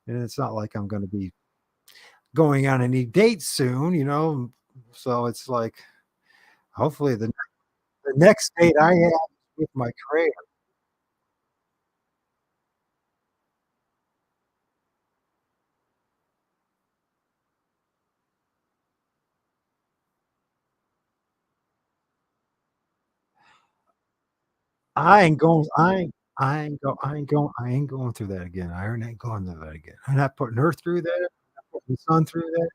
Speaker 2: and it's not like I'm gonna be going on any dates soon, so it's like, hopefully the next date I have is with my creator. I ain't going through that again. I ain't going through that again. I'm not putting her through that. I'm not putting my son through that.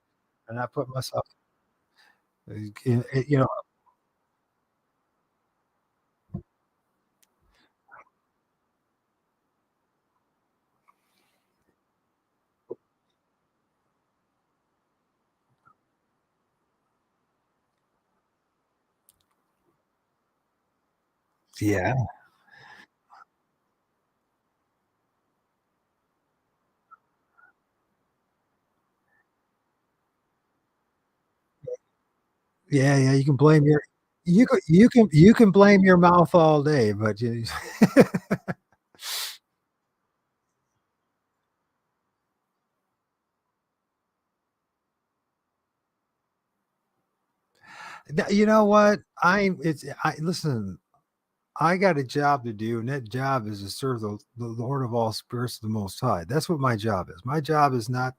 Speaker 2: I'm not putting myself, you know, yeah, yeah, yeah. You can blame your mouth all day, but you, you know what? I listen. I got a job to do, and that job is to serve the Lord of all spirits, the Most High. That's what my job is. My job is not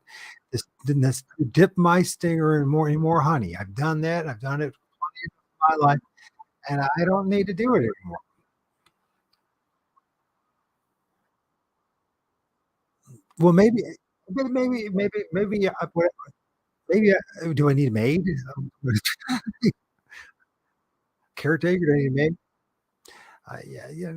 Speaker 2: to dip my stinger in more honey. I've done that. I've done it my life, and I don't need to do it anymore. Well, maybe, do I need a maid? Caretaker? Do I need a maid? Yeah, yeah. I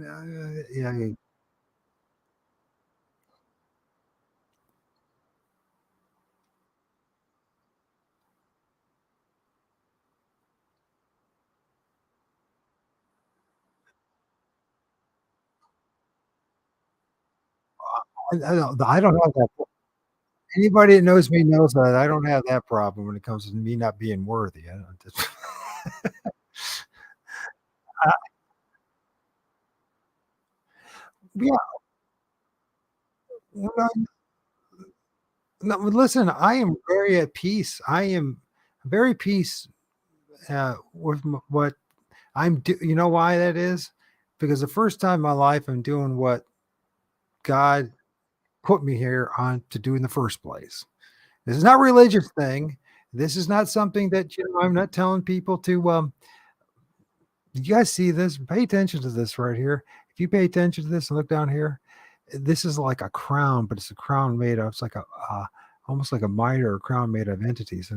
Speaker 2: don't have that. Anybody that knows me knows that I don't have that problem when it comes to me not being worthy. I don't just I yeah, well, no, listen, I am very at peace. I am very peace, with what you know why that is? Because the first time in my life I'm doing what God put me here on to do in the first place. This is not a religious thing. This is not something that, I'm not telling people to, you guys see this? Pay attention to this right here. If you pay attention to this and look down here, this is like a crown, but it's a crown made of, it's like almost like a mitre or crown made of entities.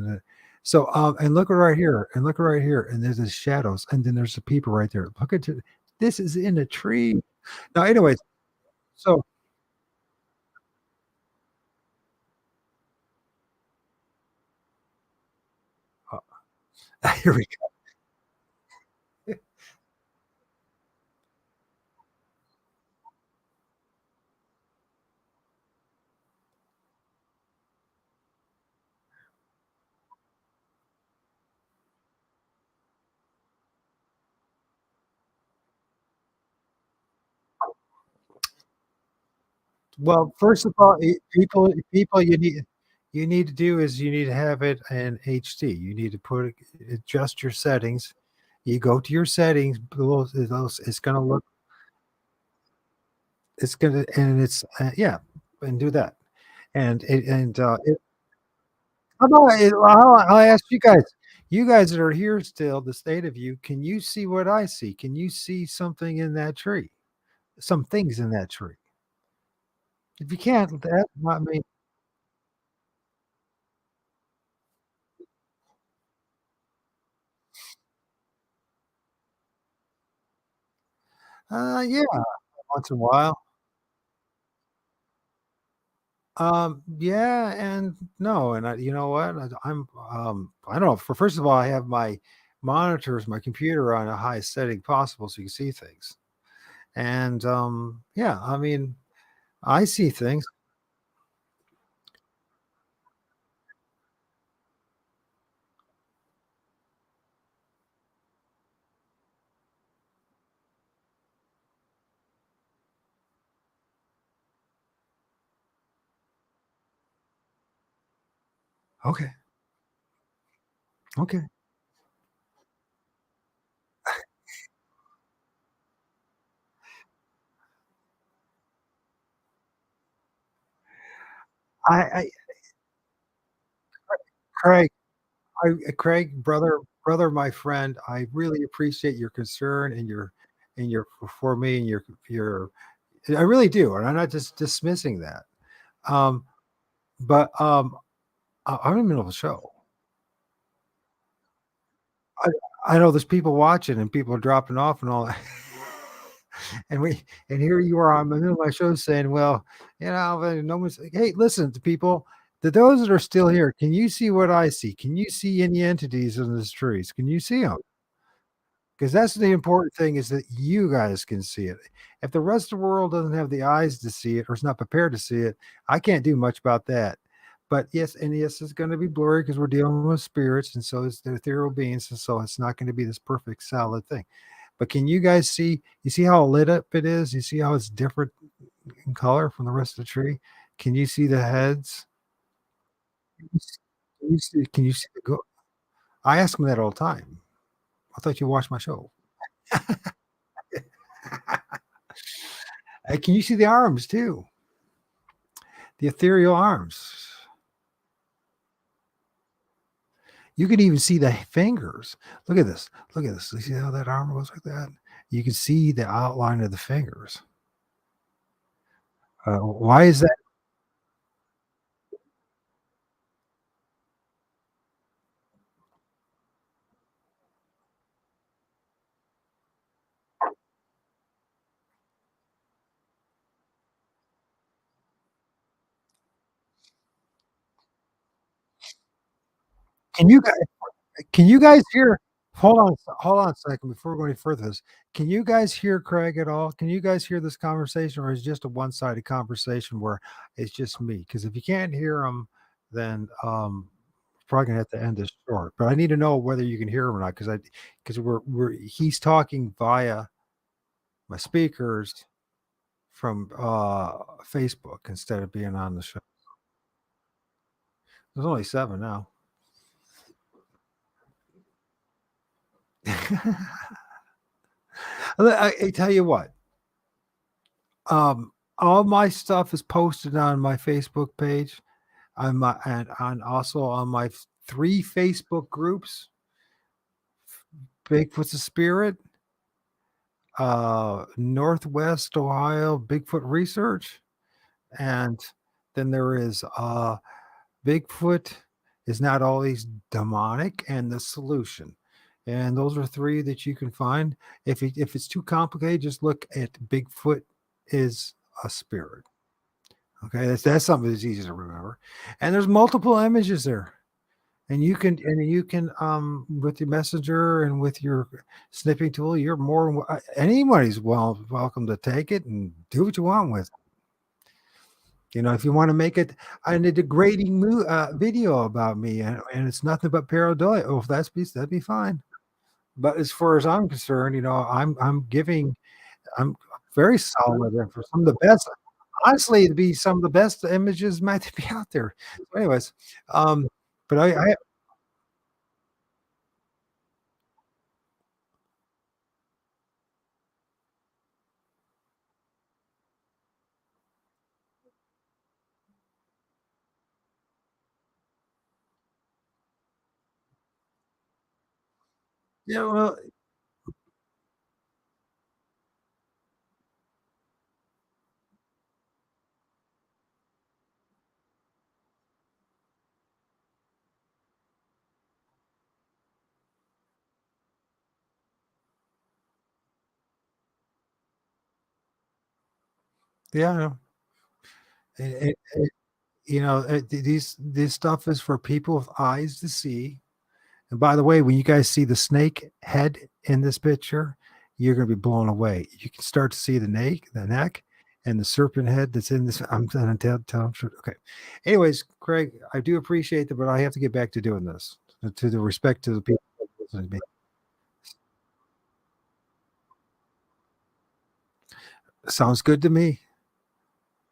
Speaker 2: So, and look right here, and look right here, and there's the shadows, and then there's the people right there. Look at this is in a tree. Now, anyways, so here we go. Well, first of all, people you need to do is you need to have it in HD. You need to adjust your settings. You go to your settings, it's gonna look, and it's yeah, and do that. How about I'll ask you guys that are here still, the state of you, can you see what I see? Can you see something in that tree? Some things in that tree. If you can't, that I mean, yeah, once in a while. Yeah, and no, and you know what? I don't know. For first of all, I have my monitors, my computer on a high setting possible so you can see things. And yeah, I mean, I see things. Okay, okay. I Craig, Craig, brother, my friend, I really appreciate your concern and your for me and your I really do, and I'm not just dismissing that. Um, but I'm in the middle of a show. I I know there's people watching and people are dropping off and all that. And here you are on the middle of my show saying, "Well, you know, no one's" hey, listen to people. To those that are still here, can you see what I see? Can you see any entities in these trees? Can you see them? Because that's the important thing is that you guys can see it. If the rest of the world doesn't have the eyes to see it or is not prepared to see it, I can't do much about that. But yes, and yes, it's going to be blurry because we're dealing with spirits, and so it's the ethereal beings, and so it's not going to be this perfect solid thing. But can you guys see? You see how lit up it is? You see how it's different in color from the rest of the tree? Can you see the heads? Can you see the go? I ask them that all the time. I thought you watched my show. Can you see the arms too? The ethereal arms. You can even see the fingers. Look at this. Look at this. You see how that arm goes like that? You can see the outline of the fingers. Why is that? Can you guys can you guys hear hold on a second before we go any further with this. Can you guys hear Craig at all? Can you guys hear this conversation, or is it just a one-sided conversation where it's just me? Because if you can't hear him, then probably gonna have to end this short. But I need to know whether you can hear him or not, because we're he's talking via my speakers from Facebook instead of being on the show. There's only 7 now. I tell you what, all my stuff is posted on my Facebook page, on my and on also on my 3 Facebook groups, Bigfoot's a Spirit, Northwest Ohio Bigfoot Research, and then there is Bigfoot is not always demonic and the solution. And those are 3 that you can find. If it's too complicated, just look at Bigfoot is a spirit. Okay, that's something that's easy to remember. And there's multiple images there. And you can with your messenger and with your snipping tool, you're more anybody's welcome to take it and do what you want with. You know, if you want to make it a degrading video about me and it's nothing but pareidolia, oh, if that'd be fine. But as far as I'm concerned, you know, I'm giving I'm very solid and for some of the best honestly, to be some of the best images might be out there. So anyways, um, but I yeah, well, yeah, I know. this stuff is for people with eyes to see. And by the way, when you guys see the snake head in this picture, you're going to be blown away. You can start to see the neck, and the serpent head that's in this. I'm going to tell. Okay. Anyways, Craig, I do appreciate that, but I have to get back to doing this to the respect to the people listening to me. Sounds good to me.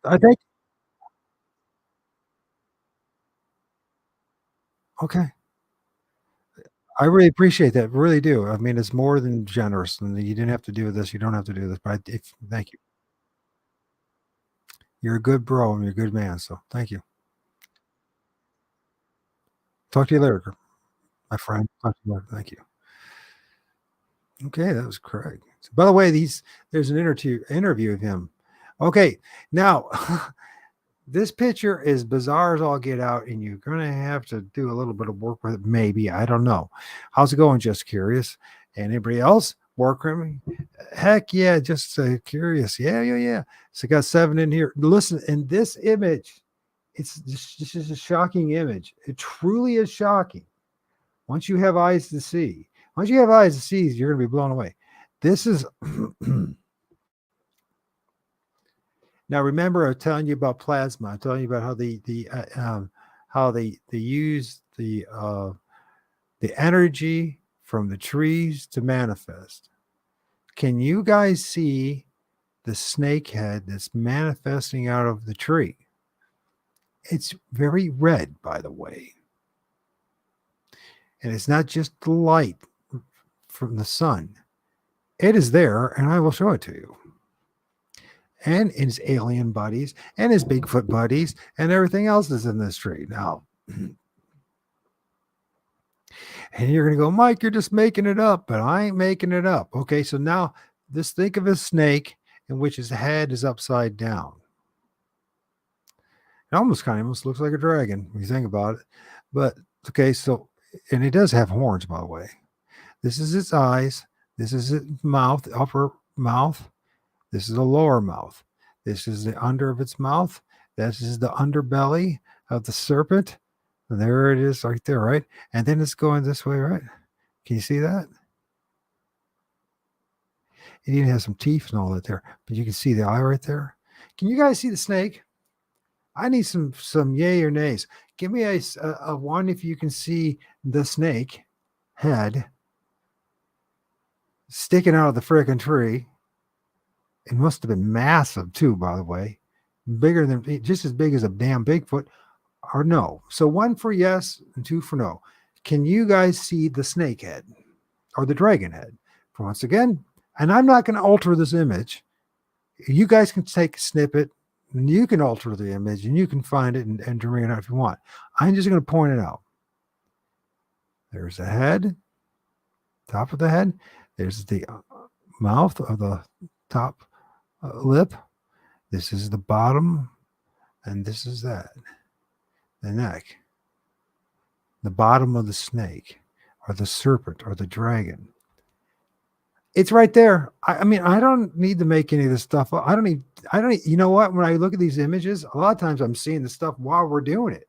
Speaker 2: I think. Okay. I really appreciate that. Really do. I mean, it's more than generous. And you didn't have to do this. You don't have to do this. But thank you. You're a good bro and you're a good man. So thank you. Talk to you later, my friend. Talk to you later. Thank you. Okay, that was Craig. By the way, there's an interview of him. Okay, now this picture is bizarre as all get out, and you're gonna have to do a little bit of work with it. Maybe I don't know. How's it going? Just curious. And anybody else? Work Heck yeah, just curious. Yeah. So got 7 in here. Listen, in this image, it's just a shocking image. It truly is shocking. Once you have eyes to see, you're going to be blown away. This is now. Remember, I'm telling you about plasma. I'm telling you about how they use the energy from the trees to manifest. Can you guys see the snake head that's manifesting out of the tree? It's very red, by the way. And it's not just the light from the sun. It is there, and I will show it to you. And his alien buddies, and his Bigfoot buddies, and everything else is in this tree. Now, and you're going to go, Mike, you're just making it up, but I ain't making it up. Okay, so now just think of a snake in which his head is upside down. It almost looks like a dragon when you think about it. But okay, so, and it does have horns, by the way. This is its eyes. This is its mouth, upper mouth. This is the lower mouth. This is the under of its mouth. This is the underbelly of the serpent. And there it is right there, right? And then it's going this way, right? Can you see that? It even has some teeth and all that there. But you can see the eye right there. Can you guys see the snake? I need some yay or nays. Give me a one if you can see the snake head sticking out of the frickin' tree. It must have been massive too, by the way. Bigger than, just as big as a damn Bigfoot, or no. So 1 for yes and 2 for no. Can you guys see the snake head or the dragon head? Once again, and I'm not going to alter this image. You guys can take a snippet and you can alter the image and you can find it and bring it out if you want. I'm just going to point it out. There's the head, top of the head. There's the mouth of the top lip. This is the bottom, and this is the neck. The bottom of the snake, or the serpent, or the dragon. It's right there. I mean, I don't need to make any of this stuff up. I don't need, you know what? When I look at these images, a lot of times I'm seeing the stuff while we're doing it.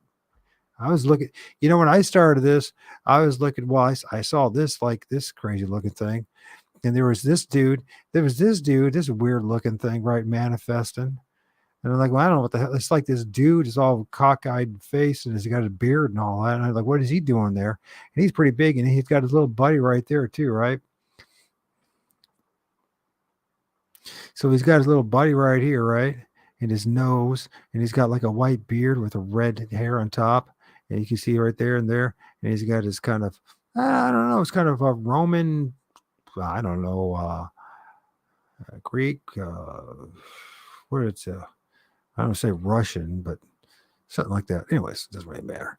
Speaker 2: I was looking, when I started this, I was looking, well, I saw this, like this crazy looking thing. And there was this dude, this weird looking thing, right? Manifesting. And I'm like, well, I don't know what the hell. It's like this dude is all cockeyed face and he's got a beard and all that. And I'm like, what is he doing there? And he's pretty big and he's got his little buddy right there too, right? So he's got his little buddy right here, right? And his nose, and he's got like a white beard with a red hair on top. And you can see right there and there. And he's got his kind of, I don't know, it's kind of a Roman, I don't know, Greek, what it's, I don't say Russian, but something like that. Anyways, it doesn't really matter.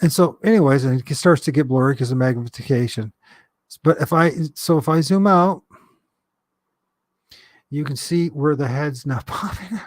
Speaker 2: And so, anyways, and it starts to get blurry because of magnification. But if I zoom out, you can see where the head's not popping.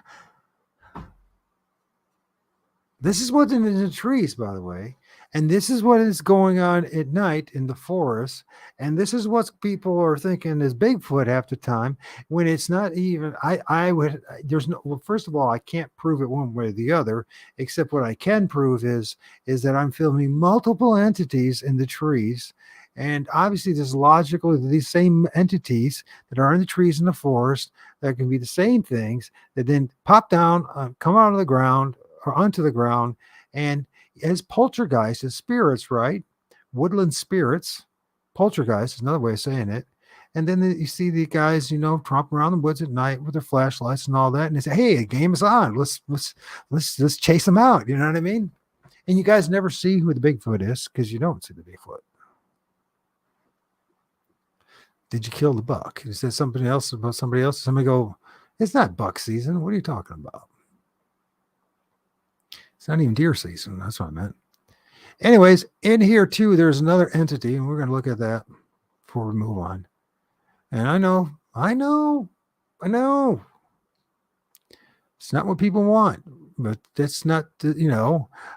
Speaker 2: This is what's in the trees, by the way. And this is what is going on at night in the forest. And this is what people are thinking is Bigfoot half the time when it's not even. I would, there's no, well, first of all, I can't prove it one way or the other, except what I can prove is that I'm filming multiple entities in the trees. And obviously, there's logical, these same entities that are in the trees in the forest that can be the same things that then pop down, come out of the ground or onto the ground, and as poltergeists, as spirits, right? Woodland spirits, poltergeist is another way of saying it. And then you see the guys, tromping around the woods at night with their flashlights and all that, and they say, "Hey, the game is on. Let's chase them out." You know what I mean? And you guys never see who the Bigfoot is because you don't see the Bigfoot. Did you kill the buck? Is that something else about somebody else? Somebody go, "It's not buck season. What are you talking about? It's not even deer season." That's what I meant. Anyways, in here too, there's another entity, and we're going to look at that before we move on. And I know, it's not what people want, but that's not,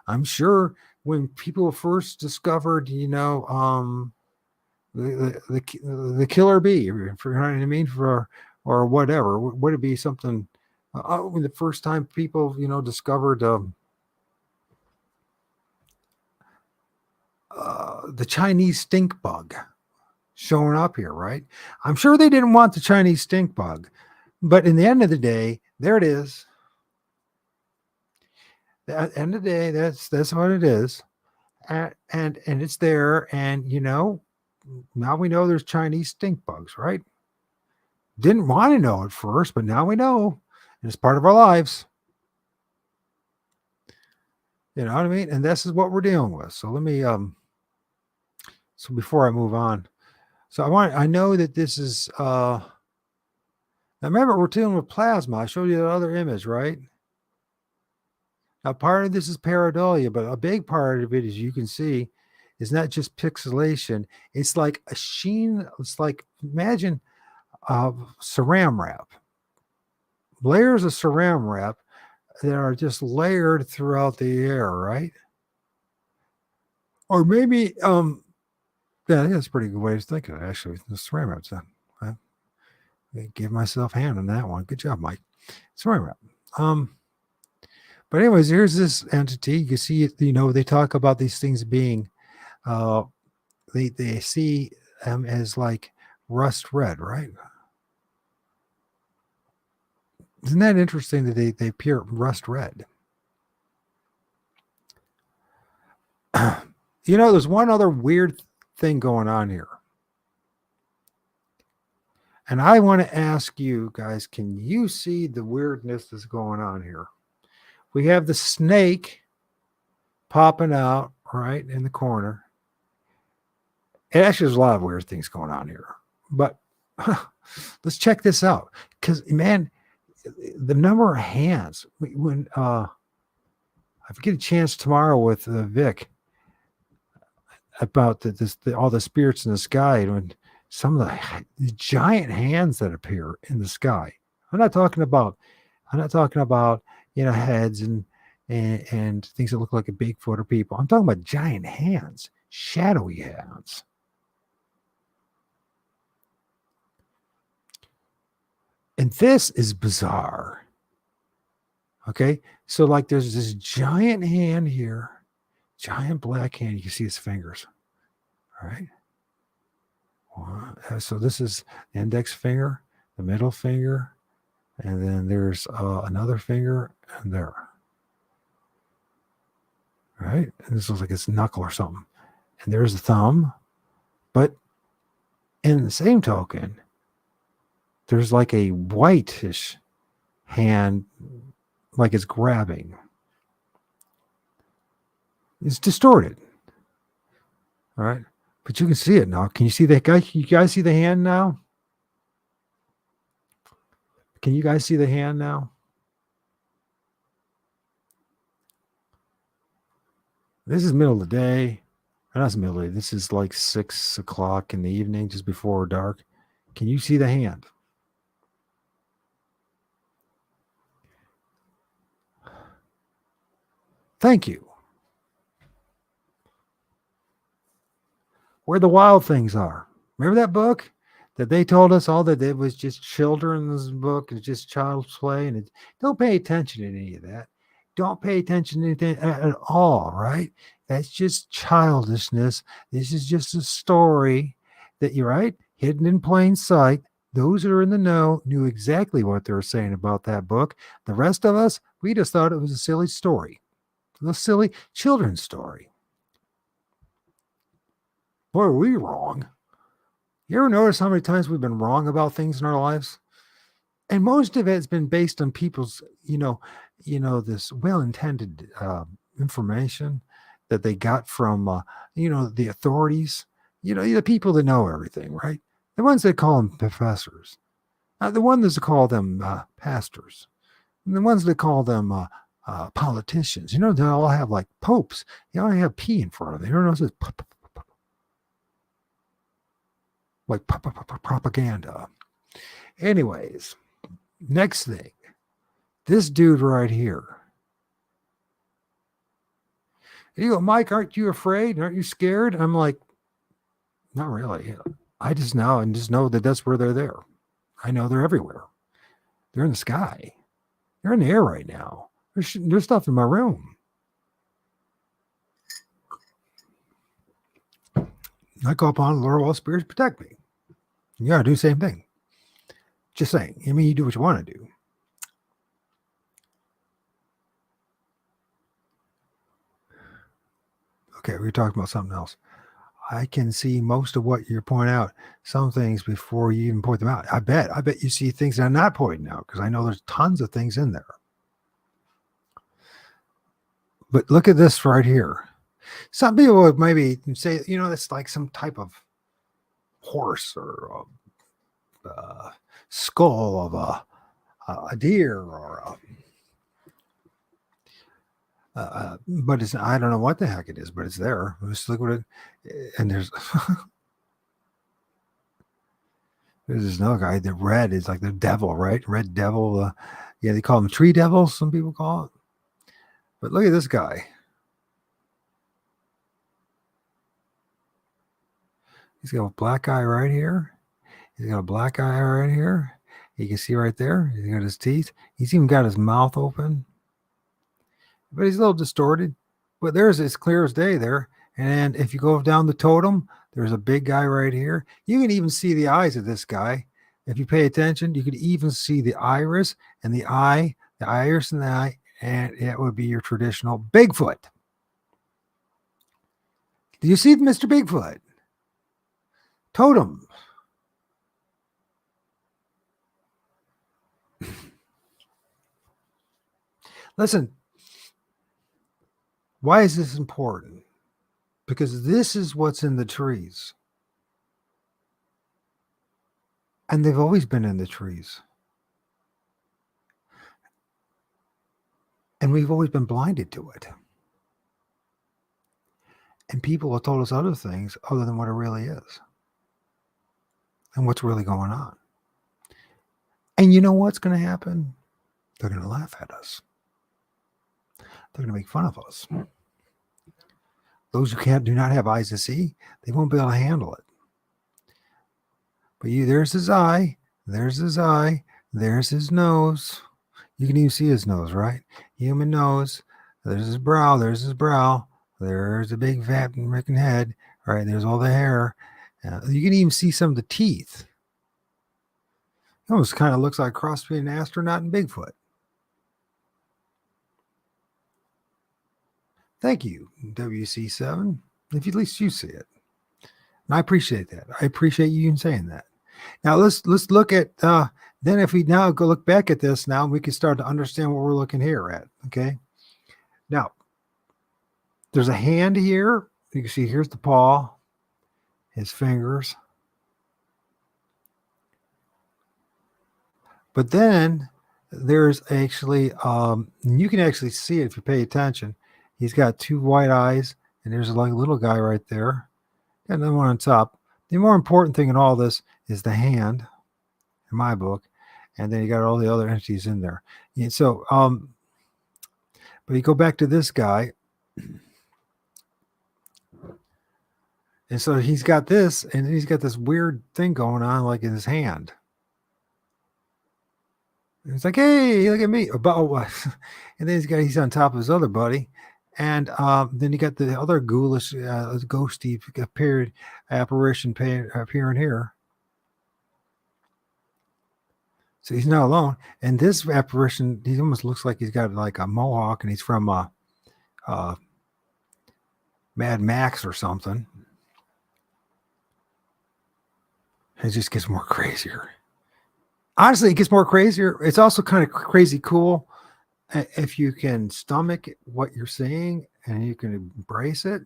Speaker 2: I'm sure when people first discovered, the killer bee, for you know what I mean, or whatever, would it be something? When the first time people, discovered the Chinese stink bug showing up here, right? I'm sure they didn't want the Chinese stink bug, but in the end of the day, there it is. At the end of the day, that's what it is, and it's there, and now we know there's Chinese stink bugs, right? Didn't want to know at first, but now we know, and it's part of our lives. You know what I mean? And this is what we're dealing with. So let me so before I move on, so I know that this is now remember we're dealing with plasma. I showed you that other image, right? Now part of this is pareidolia, but a big part of it, as you can see, is not just pixelation. It's like a sheen. It's like imagine saran wrap, layers of saran wrap that are just layered throughout the air, right? Or maybe yeah, I think that's a pretty good way to think of it, actually. The saran wrap's done. I give myself a hand on that one. Good job, Mike. Saran wrap. But anyways, here's this entity. You can see it, they talk about these things being they see them as like rust red, right? Isn't that interesting that they appear rust red? There's one other weird thing going on here. And I want to ask you guys, can you see the weirdness that's going on here? We have the snake popping out right in the corner. And actually, there's a lot of weird things going on here. But let's check this out. Because, man, the number of hands, when I get a chance tomorrow with Vic about all the spirits in the sky, and when some of the giant hands that appear in the sky. I'm not talking about heads and things that look like a Bigfoot or people. I'm talking about giant hands, shadowy hands. And this is bizarre. Okay, so like there's this giant hand here, giant black hand. You can see his fingers. All right. So this is the index finger, the middle finger, and then there's another finger and there. All right. And this looks like it's knuckle or something. And there's the thumb. But in the same token, there's like a whitish hand, like it's grabbing. It's distorted. All right. But you can see it now. Can you see that guy? Can you guys see the hand now? Can you guys see the hand now? This is middle of the day. Not the middle of the day. This is like 6 o'clock in the evening, just before dark. Can you see the hand? Thank you. Where the wild things are. Remember that book that they told us all that it was just children's book, it's just child's play, and don't pay attention to any of that. Don't pay attention to anything at all, right? That's just childishness. This is just a story that you're right, hidden in plain sight. Those that are in the know knew exactly what they were saying about that book. The rest of us, we just thought it was a silly story, a silly children's story. Boy, are we wrong. You ever notice how many times we've been wrong about things in our lives? And most of it's been based on people's, this well-intended information that they got from, the authorities, the people that know everything, right? The ones that call them professors, the ones that call them pastors, and the ones that call them politicians. They all have like popes. They all have P in front of them. You don't know, it's like propaganda. Anyways, next thing, this dude right here. You go, Mike, aren't you afraid? Aren't you scared? I'm like, not really. I just know that that's where they're there. I know they're everywhere. They're in the sky. They're in the air right now. There's stuff in my room. I call upon the Lord of all spirits to protect me. You gotta do the same thing. Just saying. I mean, you do what you want to do. Okay, we're talking about something else. I can see most of what you're pointing out, some things before you even point them out. I bet you see things that I'm not pointing out because I know there's tons of things in there. But look at this right here. Some people would maybe say, it's like some type of horse or skull of a deer or but it's, I don't know what the heck it is, but it's there. Just look what it, and there's this another guy. The red is like the devil, right? Red devil. Yeah, they call him tree devil. Some people call it. But look at this guy. He's got a black eye right here. He's got a black eye right here. You can see right there. He's got his teeth. He's even got his mouth open. But he's a little distorted. But there's as clear as day there. And if you go down the totem, there's a big guy right here. You can even see the eyes of this guy. If you pay attention, you could even see the iris and the eye, the iris and the eye, and it would be your traditional Bigfoot. Do you see Mr. Bigfoot? Totem. Listen, why is this important? Because this is what's in the trees. And they've always been in the trees. And we've always been blinded to it. And people have told us other things other than what it really is. And what's really going on. And you know what's going to happen? They're going to laugh at us. They're going to make fun of us. Those who do not have eyes to see, they won't be able to handle it. But there's his eye, there's his eye, there's his nose. You can even see his nose, right? Human nose. There's his brow, there's his brow. There's a big fat freaking head. All right, there's all the hair. You can even see some of the teeth. It almost kind of looks like a cross between an astronaut and Bigfoot. Thank you, WC7. If at least you see it. And I appreciate that. I appreciate you saying that. Now let's look at then if we now go look back at this now, we can start to understand what we're looking here at. Okay. Now there's a hand here. You can see here's the paw, his fingers. But then there's actually you can actually see it if you pay attention. He's got two white eyes, and there's like a little guy right there. And then one on top. The more important thing in all this is the hand, in my book, and then you got all the other entities in there. And so, but you go back to this guy. And so he's got this, and he's got this weird thing going on, like in his hand. And he's like, "Hey, look at me!" About what? And then he's on top of his other buddy, and then you got the other ghoulish, ghosty apparition appearing here. So he's not alone. And this apparition, he almost looks like he's got like a mohawk, and he's from Mad Max or something. It just gets more crazier. Honestly, it gets more crazier. It's also kind of crazy cool if you can stomach what you're seeing and you can embrace it.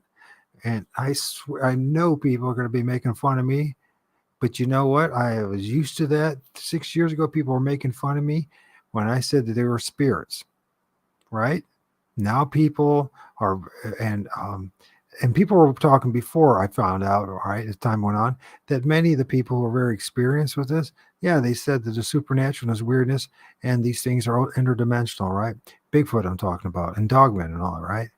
Speaker 2: And I swear, I know people are going to be making fun of me, but you know what? I was used to that. 6 years ago, people were making fun of me when I said that they were spirits, right? Now people are, and people were talking before I found out, all right, as time went on, that many of the people who are very experienced with this, yeah, they said that the supernatural is weirdness and these things are interdimensional, right? Bigfoot, I'm talking about, and Dogman and all that, right?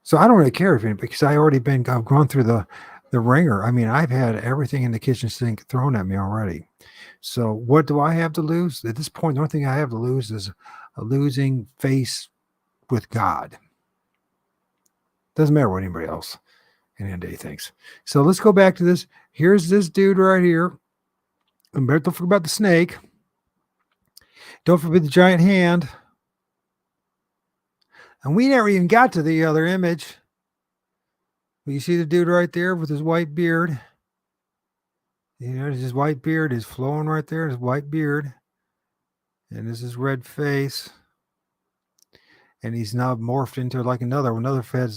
Speaker 2: So I don't really care if it, because I already I've gone through the ringer. I mean, I've had everything in the kitchen sink thrown at me already. So what do I have to lose? At this point, the only thing I have to lose is a losing face with God. Doesn't matter what anybody else in the end of the day thinks. So let's go back to this. Here's this dude right here. And don't forget about the snake. Don't forget the giant hand. And we never even got to the other image. You see the dude right there with his white beard. You know, his white beard is flowing right there, his white beard. And this is his red face. And he's now morphed into like another fed.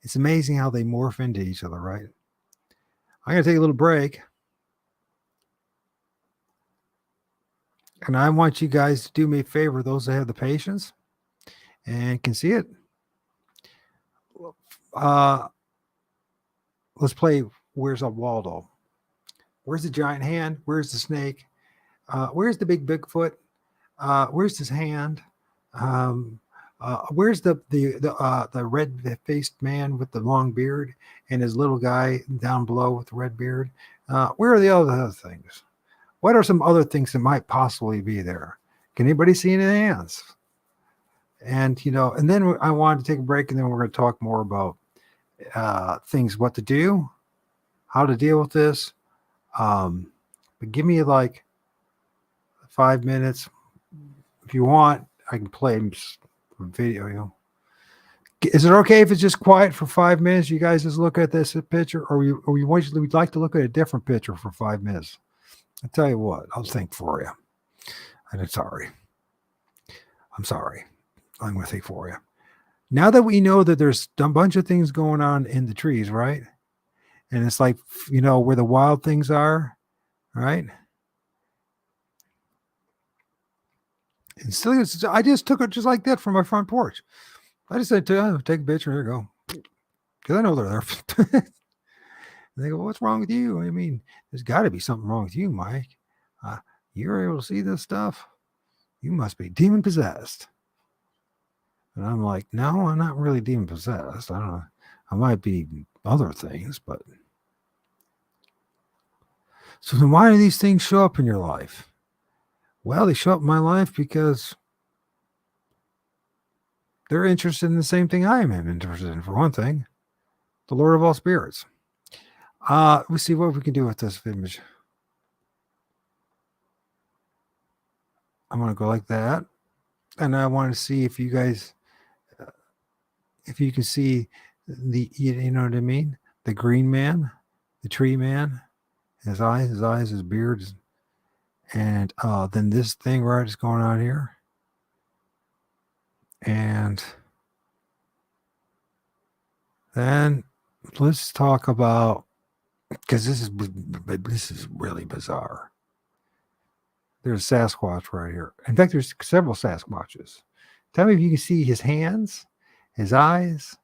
Speaker 2: It's amazing how they morph into each other, right? I'm going to take a little break. And I want you guys to do me a favor, those that have the patience and can see it. Let's play Where's Waldo? Where's the giant hand? Where's the snake? Where's the big Bigfoot? Where's his hand? Where's the red-faced man with the long beard and his little guy down below with the red beard? Where are the other things? What are some other things that might possibly be there? Can anybody see any hands? And, you know, and then I wanted to take a break, and then we're going to talk more about things, what to do, how to deal with this. But give me like 5 minutes. If you want, I can play video, you know. Is it okay if it's just quiet for 5 minutes? You guys just look at this picture, or we'd like to look at a different picture for 5 minutes. I'll tell you what, I'll think for you. And I'm sorry. I'm going to think for you. Now that we know that there's a bunch of things going on in the trees, right? And it's like, you know, where the wild things are, right? And still, I just took it just like that from my front porch. I just said, take a picture, there you go. Because I know they're there. And they go, what's wrong with you? I mean, there's got to be something wrong with you, Mike. You're able to see this stuff? You must be demon possessed. And I'm like, no, I'm not really demon possessed. I don't know. I might be other things, but. So then why do these things show up in your life? Well, they show up in my life because they're interested in the same thing I am interested in, for one thing. The Lord of all spirits. Let's see what we can do with this image. I'm going to go like that. And I want to see if you guys, if you can see you know what I mean? The green man, the tree man, his eyes, his beard. And then this thing right is going on here. And then let's talk about, because this is really bizarre. There's a Sasquatch right here. In fact, there's several Sasquatches. Tell me if you can see his hands, his eyes,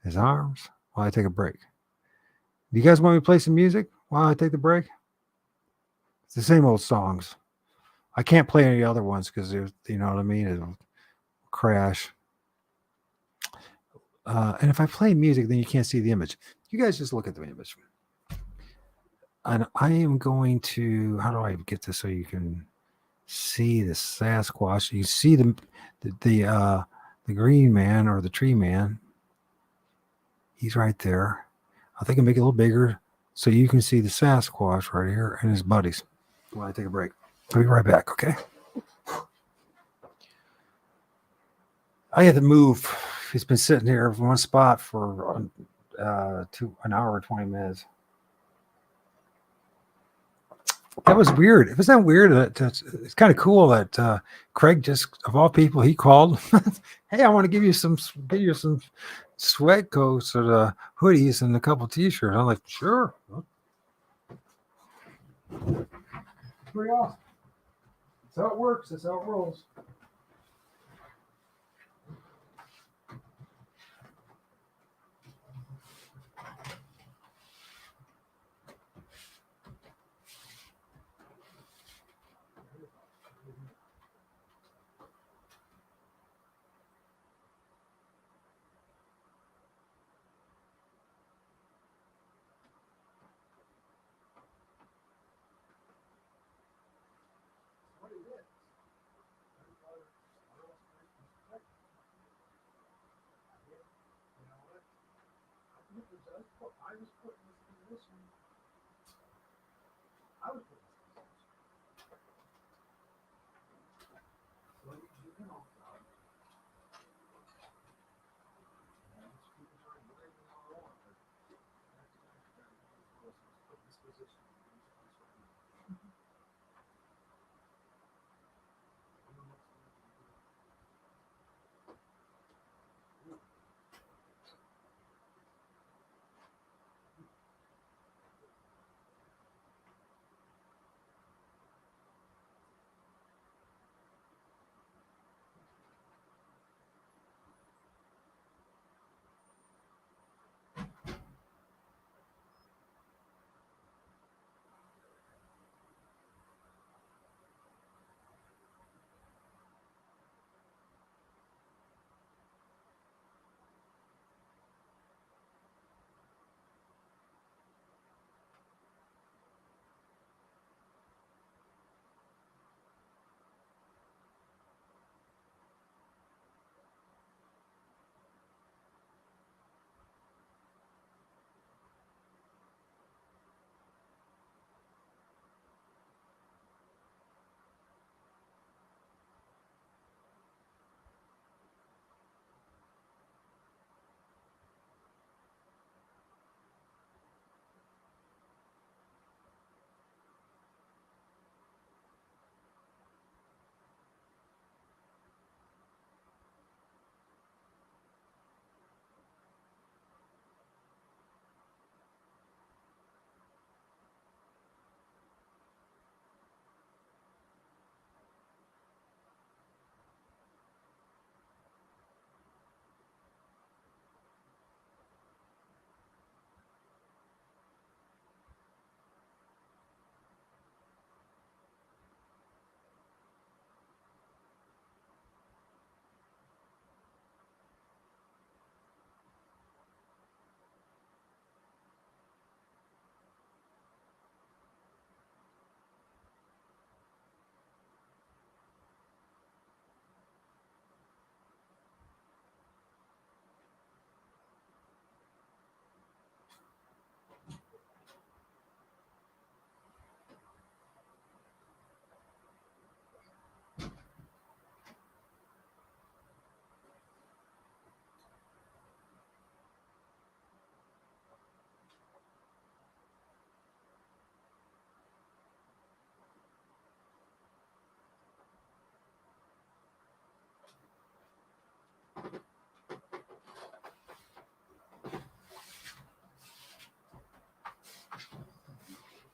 Speaker 2: his arms while I take a break. Do you guys want me to play some music while I take the break? It's the same old songs. I can't play any other ones because, you know what I mean? It'll crash. And if I play music, then you can't see the image. You guys just look at the image. And I am going to, how do I get this so you can see the Sasquatch? You see the green man or the tree man. He's right there. I think I make it a little bigger so you can see the Sasquatch right here and his buddies. While I take a break. I'll be right back, okay? I had to move. He's been sitting here in one spot for an hour or 20 minutes. That was weird. It was that weird that it's kind of cool that Craig just, of all people, he called. Hey, I want to give you some sweat coats or the hoodies and a couple t-shirts. I'm like, sure. Pretty awesome. That's how it works. That's how it rolls.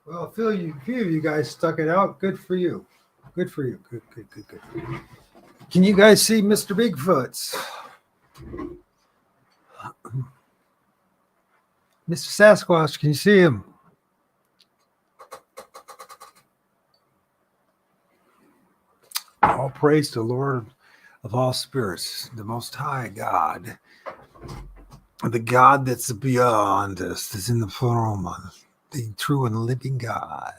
Speaker 2: Well, few of you guys stuck it out. Good for you. Good for you. Good. Can you guys see Mr. Bigfoots? Mr. Sasquatch, can you see him? All praise to the Lord of all spirits, the Most High God. the God that's beyond us, that's in the pleroma, the true and living God.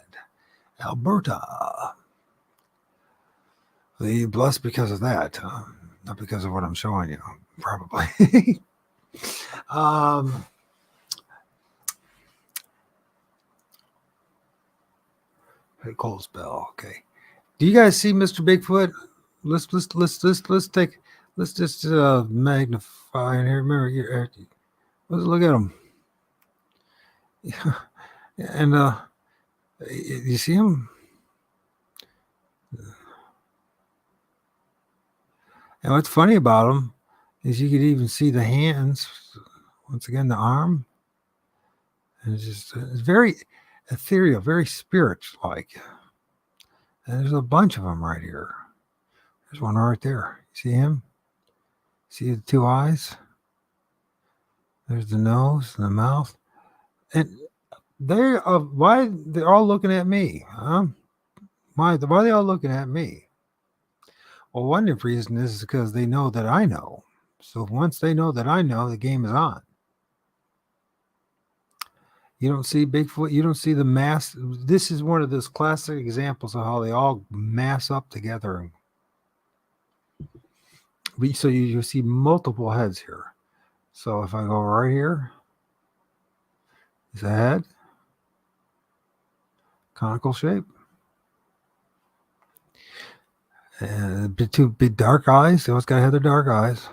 Speaker 2: Alberta. The blessed because of that, not because of what I'm showing you, probably. Cold spell. Okay. Do you guys see Mr. Bigfoot? Let's just magnify in here. Remember, let's look at him. And you see him? And what's funny about him is you could even see the hands. Once again, the arm. And it's very ethereal, very spirit-like. And there's a bunch of them right here. There's one right there. See him? See the two eyes? There's the nose and the mouth. And why they're all looking at me? Huh? Why are they all looking at me? Well, one reason is because they know that I know. So once they know that I know, the game is on. You don't see Bigfoot. You don't see the mass. This is one of those classic examples of how they all mass up together. So you see multiple heads here. So if I go right here, is a head, conical shape, and two big dark eyes. They always got to have their dark eyes.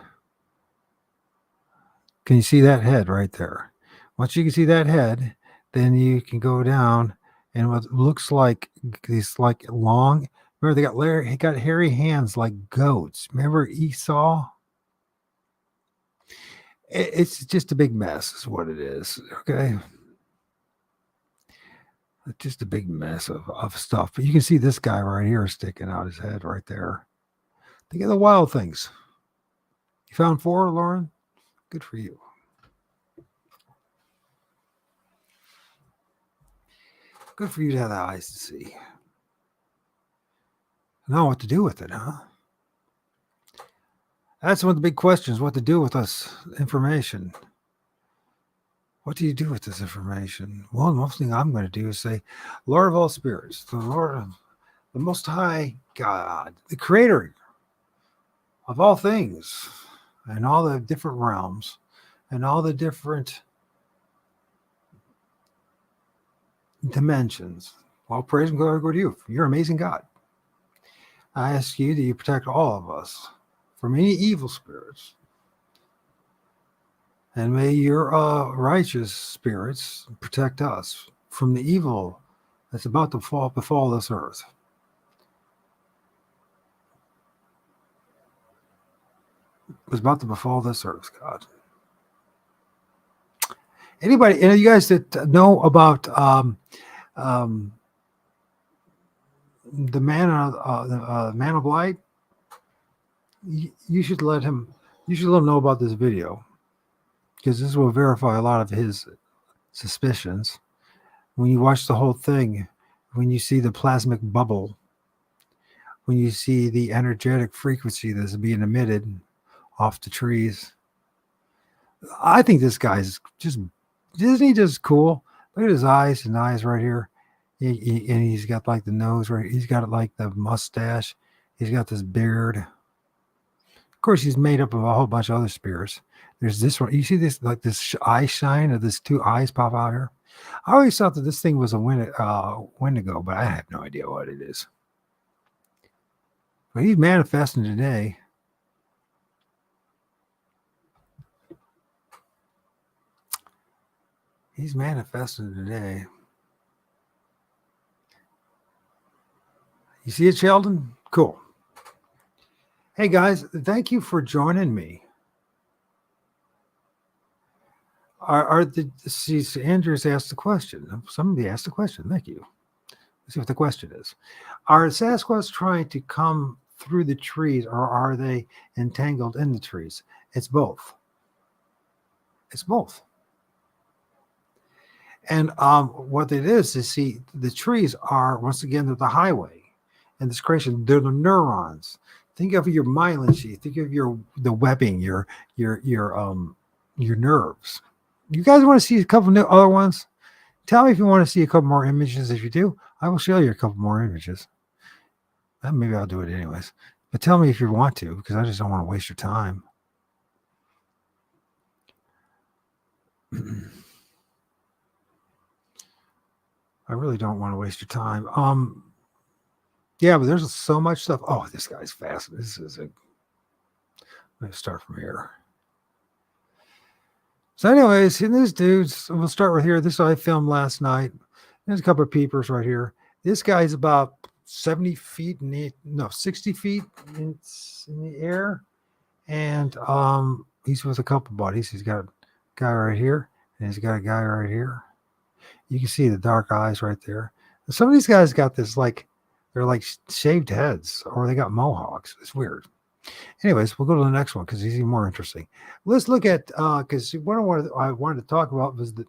Speaker 2: Can you see that head right there? Once you can see that head, then you can go down and what looks like these like long. Remember, he got hairy hands like goats. Remember Esau? It's just a big mess, is what it is. Okay. It's just a big mess of stuff. But you can see this guy right here sticking out his head right there. Think of the wild things. You found 4, Lauren? Good for you. Good for you to have the eyes to see. Know what to do with it, huh? That's one of the big questions, what to do with this information. What do you do with this information? Well, the most thing I'm going to do is say, Lord of all spirits, the Lord of the Most High God, the Creator of all things and all the different realms and all the different dimensions. Well, praise and glory go to you. You're an amazing God. I ask you that you protect all of us from any evil spirits. And may your righteous spirits protect us from the evil that's about to befall this earth. It's about to befall this earth, God. Anybody, any of you guys that know about the man of light, you should let him know about this video, because this will verify a lot of his suspicions. When you watch the whole thing, when you see the plasmic bubble, when you see the energetic frequency that's being emitted off the trees, I think this guy's just, isn't he just cool? Look at his eyes and eyes right here. And he's got like the nose right. He's got like the mustache. He's got this beard. Of course, he's made up of a whole bunch of other spirits. There's this one. You see this, like this eye shine of this 2 eyes pop out here. I always thought that this thing was a Wendigo, but I have no idea what it is. But he's manifesting today. He's manifesting today. You see it, Sheldon? Cool. Hey, guys, thank you for joining me. Andrews asked the question. Somebody asked the question. Thank you. Let's see what the question is. Are Sasquatch trying to come through the trees, or are they entangled in the trees? It's both. It's both. And what it is, see, the trees are, once again, they're the highway. And this creation, they're the neurons. Think of your myelin sheath. Think of the webbing, your your nerves. You guys want to see a couple new other ones? Tell me if you want to see a couple more images. If you do, I will show you a couple more images. Maybe I'll do it anyways. But tell me if you want to, because I just don't want to waste your time. I really don't want to waste your time. Yeah, but there's so much stuff. Oh, this guy's fast. Let me start from here. So, anyways, these dudes, we'll start with here. This I filmed last night. There's a couple of peepers right here. This guy's about 70 feet, 60 feet in the air. And he's with a couple buddies. He's got a guy right here, and he's got a guy right here. You can see the dark eyes right there. And some of these guys got this they're like shaved heads, or they got mohawks. It's weird. Anyways, we'll go to the next one because he's even more interesting. Let's look at because what I wanted to talk about was the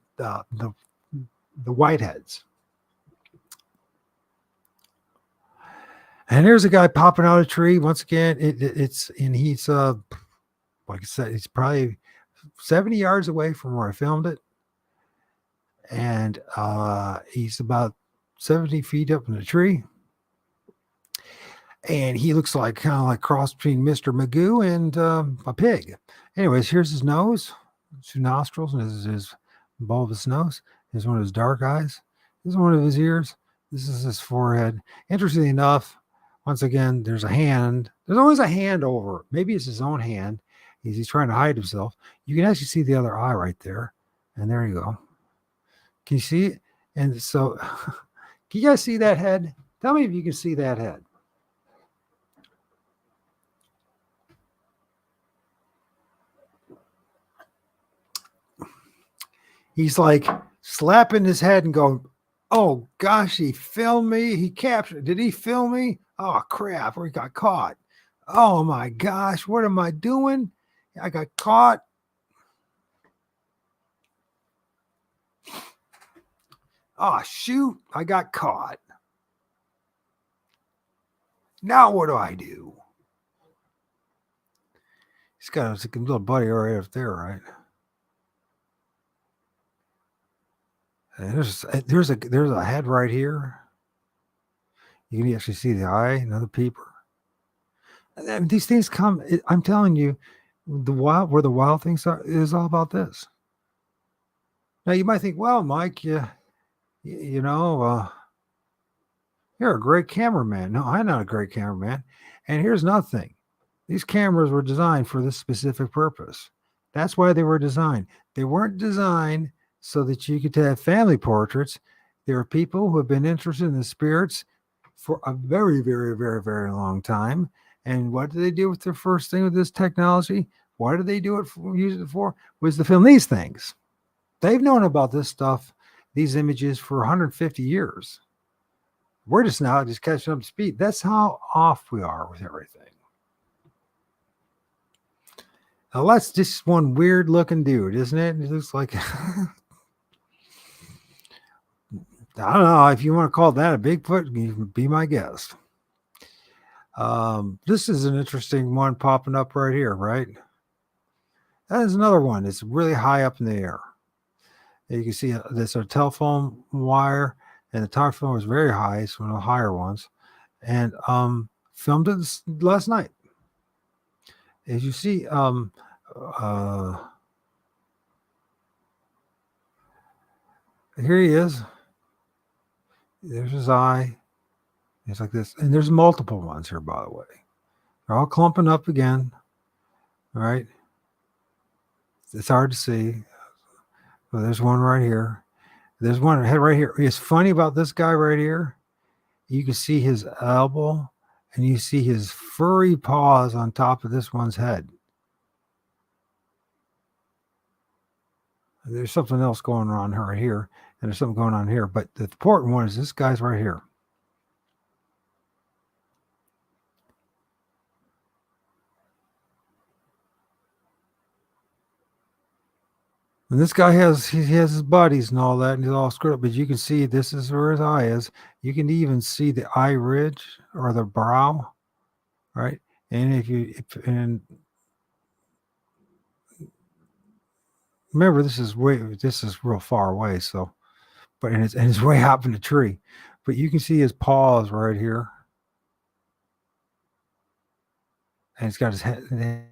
Speaker 2: whiteheads. And there's a guy popping out of a tree. Once again, he's like I said, he's probably 70 yards away from where I filmed it. And he's about 70 feet up in the tree. And he looks like kind of like cross between Mr. Magoo and a pig. Anyways, here's his nose, 2 nostrils, and this is his bulbous nose. Here's one of his dark eyes. This is one of his ears. This is his forehead. Interestingly enough, once again, there's a hand. There's always a hand over it. Maybe it's his own hand. He's trying to hide himself. You can actually see the other eye right there. And there you go. Can you see it? And so, can you guys see that head? Tell me if you can see that head. He's like slapping his head and going, oh gosh, he filmed me. He captured. Did he film me? Oh crap, we got caught. Oh my gosh, what am I doing? I got caught. Oh shoot, I got caught. Now what do I do? He's got a little buddy right up there, right? And there's a head right here. You can actually see the eye, another peeper. And these things come. I'm telling you, where the wild things are is all about this. Now you might think, well, Mike, you know, you're a great cameraman. No, I'm not a great cameraman. And here's another thing: these cameras were designed for this specific purpose. That's why they were designed. They weren't designed so that you could have family portraits. There are people who have been interested in the spirits for a very, very, very, very long time. And what did they do with their first thing with this technology? Why did they do it use it for? Was to film these things. They've known about this stuff, these images for 150 years. We're just now just catching up to speed. That's how off we are with everything. Now that's just one weird looking dude, isn't it? It looks like I don't know if you want to call that a Bigfoot, you can be my guest. This is an interesting one popping up right here, right? That is another one. It's really high up in the air. And you can see there's a telephone wire, and the telephone was very high. It's one of the higher ones, and filmed it last night. As you see, here he is. There's his eye. It's like this. And there's multiple ones here, by the way. They're all clumping up again. All right. It's hard to see. But there's one right here. There's one head right here. It's funny about this guy right here. You can see his elbow and you see his furry paws on top of this one's head. There's something else going on right here, and there's something going on here. But the important one is this guy's right here. And this guy has his buddies and all that, and he's all screwed up. But you can see this is where his eye is. You can even see the eye ridge or the brow, right? And and remember this is real far away, so and it's way up in the tree. But you can see his paws right here. And he's got his head. There's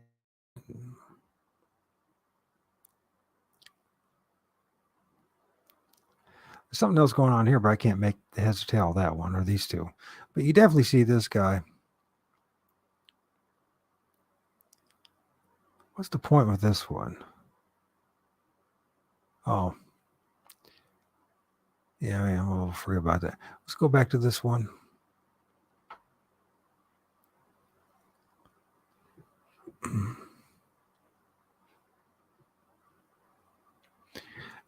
Speaker 2: something else going on here, but I can't make the heads or tail of that one or these two. But you definitely see this guy. What's the point with this one? Oh. Yeah, I'm a little free about that. Let's go back to this one.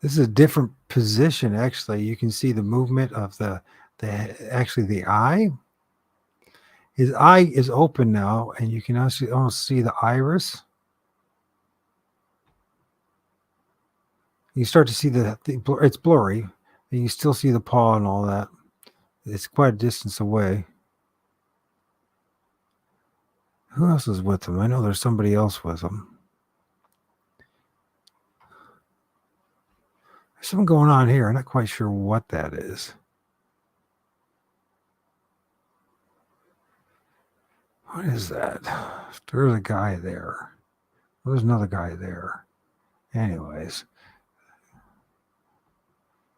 Speaker 2: This is a different position, actually. You can see the movement of the eye. His eye is open now, and you can also almost see the iris. You start to see it's blurry, and you still see the paw and all that. It's quite a distance away. Who else is with him? I know there's somebody else with him. There's something going on here. I'm not quite sure what that is. What is that? There's a guy there. There's another guy there. Anyways,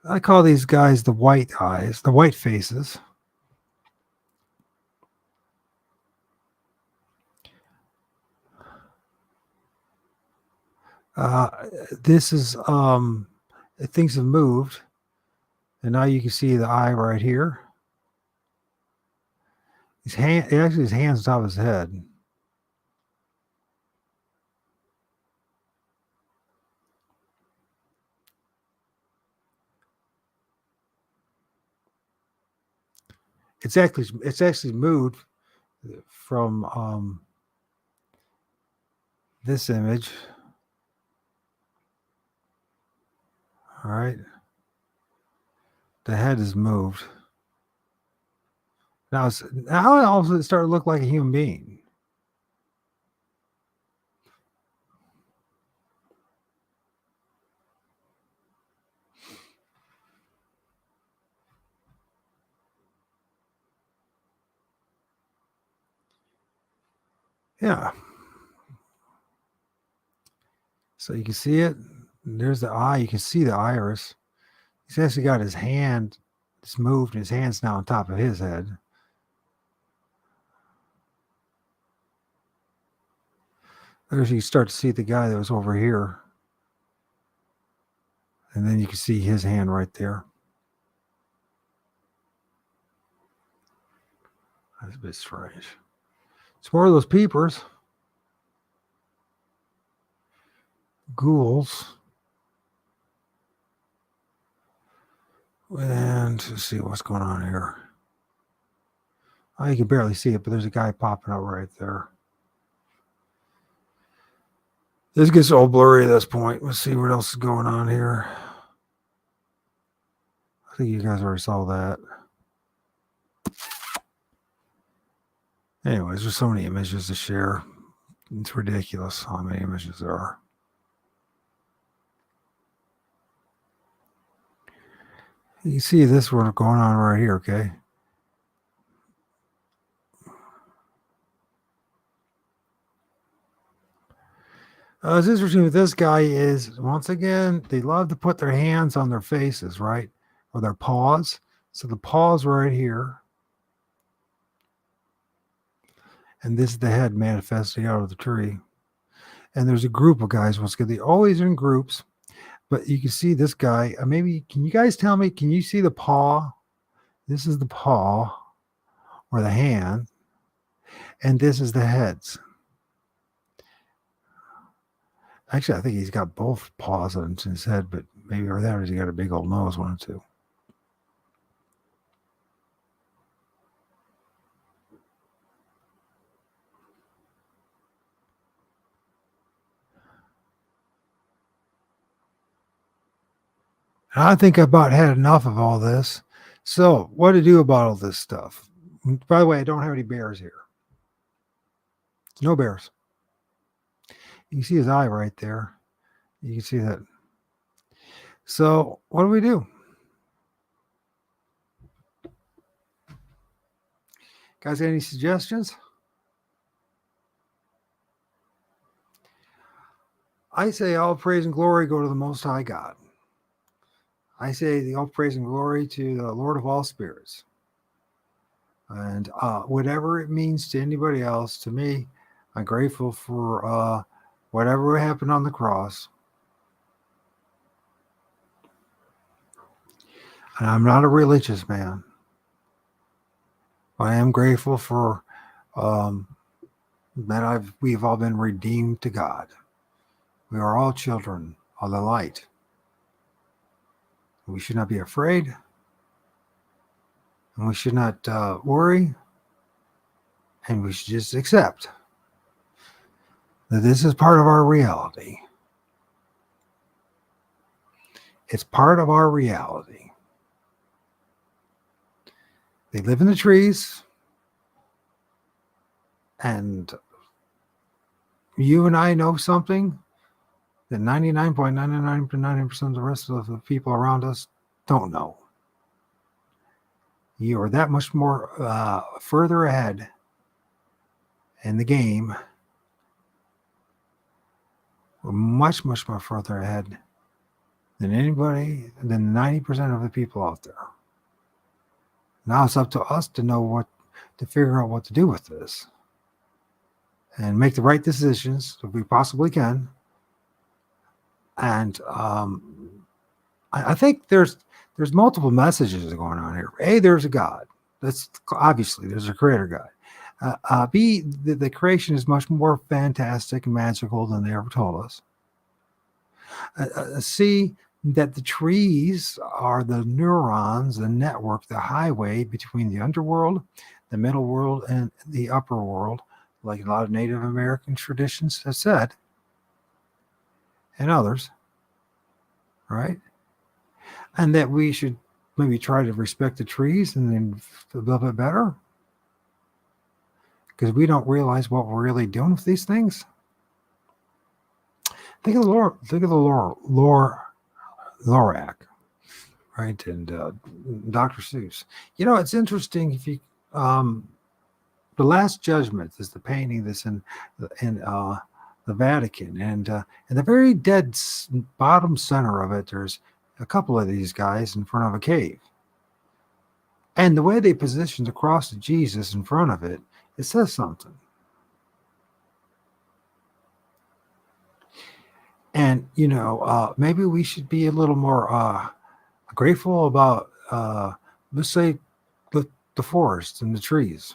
Speaker 2: I call these guys the white eyes, the white faces. This is things have moved, and now you can see the eye right here. His hand's on top of his head. It's actually moved from this image. All right. The head is moved. Now all of a sudden it started to look like a human being. Yeah. So you can see it. There's the eye. You can see the iris. He's actually got his hand. It's moved. And his hand's now on top of his head. There's you start to see the guy that was over here. And then you can see his hand right there. That's a bit strange. It's more of those peepers. Ghouls. And let's see what's going on here. Oh, you can barely see it, but there's a guy popping out right there. This gets all blurry at this point. Let's see what else is going on here. I think you guys already saw that. Anyways, there's so many images to share. It's ridiculous how many images there are. You see this one going on right here, okay? What's interesting with this guy is, once again, they love to put their hands on their faces, right? Or their paws. So the paws right here. And this is the head manifesting out of the tree. And there's a group of guys. Once again, they're always in groups. But you can see this guy. Maybe, can you guys tell me, can you see the paw? This is the paw or the hand. And this is the heads. Actually, I think he's got both paws on his head, but maybe or that or he's got a big old nose, one or two. I think I about had enough of all this. So, what to do about all this stuff? By the way, I don't have any bears here. No bears. You can see his eye right there. You can see that So what do we do? Guys, got any suggestions? I say all praise and glory go to the Most High God. I say the all praise and glory to the Lord of all spirits. And whatever it means to anybody else, to me, I'm grateful for whatever happened on the cross. And I'm not a religious man. I am grateful for that we've all been redeemed to God. We are all children of the light. We should not be afraid, and we should not worry, and we should just accept that this is part of our reality. It's part of our reality. They live in the trees, and you and I know something that 99.99% of the rest of the people around us don't know. You are that much more further ahead in the game. We're much, much more further ahead than 90% of the people out there. Now it's up to us to figure out what to do with this and make the right decisions if we possibly can. And I think there's multiple messages going on here. A, there's a God. That's obviously there's a creator God. B, the creation is much more fantastic and magical than they ever told us. C, that the trees are the neurons, the network, the highway between the underworld, the middle world, and the upper world, like a lot of Native American traditions have said, and others, right? And that we should maybe try to respect the trees and then a little bit better, because we don't realize what we're really doing with these things. Think of the Lorac, right? And Dr. Seuss. You know, it's interesting if you the Last Judgment is the painting that's in the Vatican, and in the very dead bottom center of it, there's a couple of these guys in front of a cave, and the way they positioned the cross of Jesus in front of it, it says something. And maybe we should be a little more grateful about, let's say, the forest and the trees.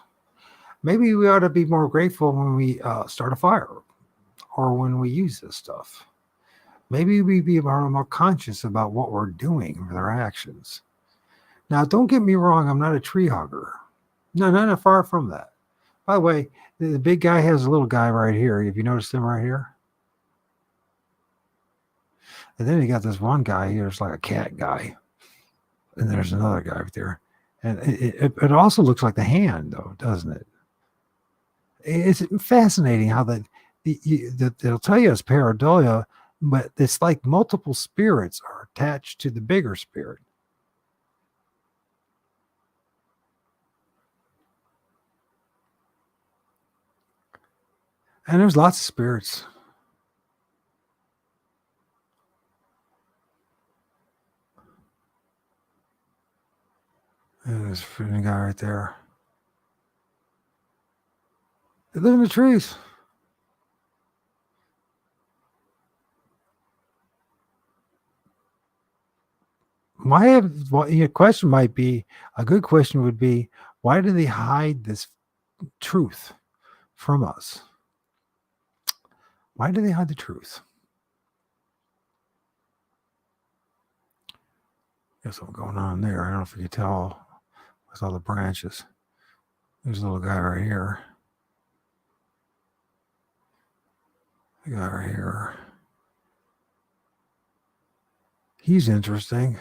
Speaker 2: Maybe we ought to be more grateful when we start a fire or when we use this stuff. Maybe we be more conscious about what we're doing with our actions. Now, don't get me wrong, I'm not a tree hugger. No, not far from that. By the way, the big guy has a little guy right here. Have you noticed him right here? And then you got this one guy here, it's like a cat guy. And there's another guy right there. And it also looks like the hand, though, doesn't it? It's fascinating how they'll tell you it's pareidolia, but it's like multiple spirits are attached to the bigger spirit. And there's lots of spirits. And there's a freaking guy right there. They live in the trees. Your question might be, a good question would be, why do they hide this truth from us? Why do they hide the truth? There's something going on there. I don't know if you can tell with all the branches. There's a little guy right here. The guy right here. He's interesting.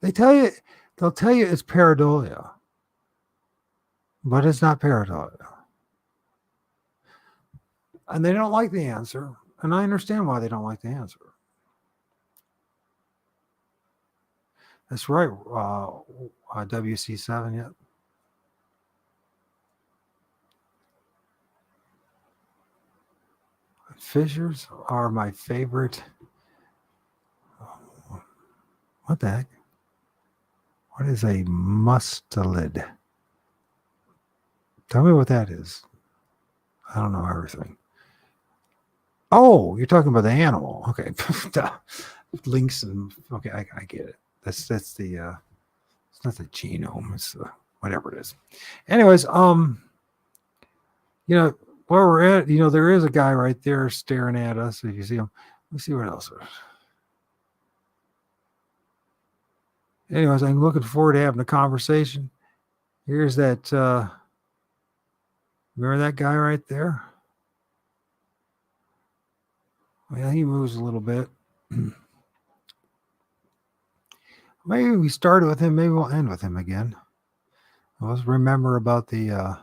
Speaker 2: They'll tell you it's pareidolia, but it's not pareidolia. And they don't like the answer, and I understand why they don't like the answer. That's right. WC7. Yep. Fissures are my favorite. What the heck? What is a mustelid? Tell me what that is. I don't know everything. Oh, you're talking about the animal. Okay. Links and okay, I get it. That's the it's not the genome, it's whatever it is. Anyways, you know, where we're at, there is a guy right there staring at us. If you see him, let's see what else. Anyways, I'm looking forward to having a conversation. Here's that. Remember that guy right there? Well, he moves a little bit. Maybe we started with him. Maybe we'll end with him again. Let's remember about the.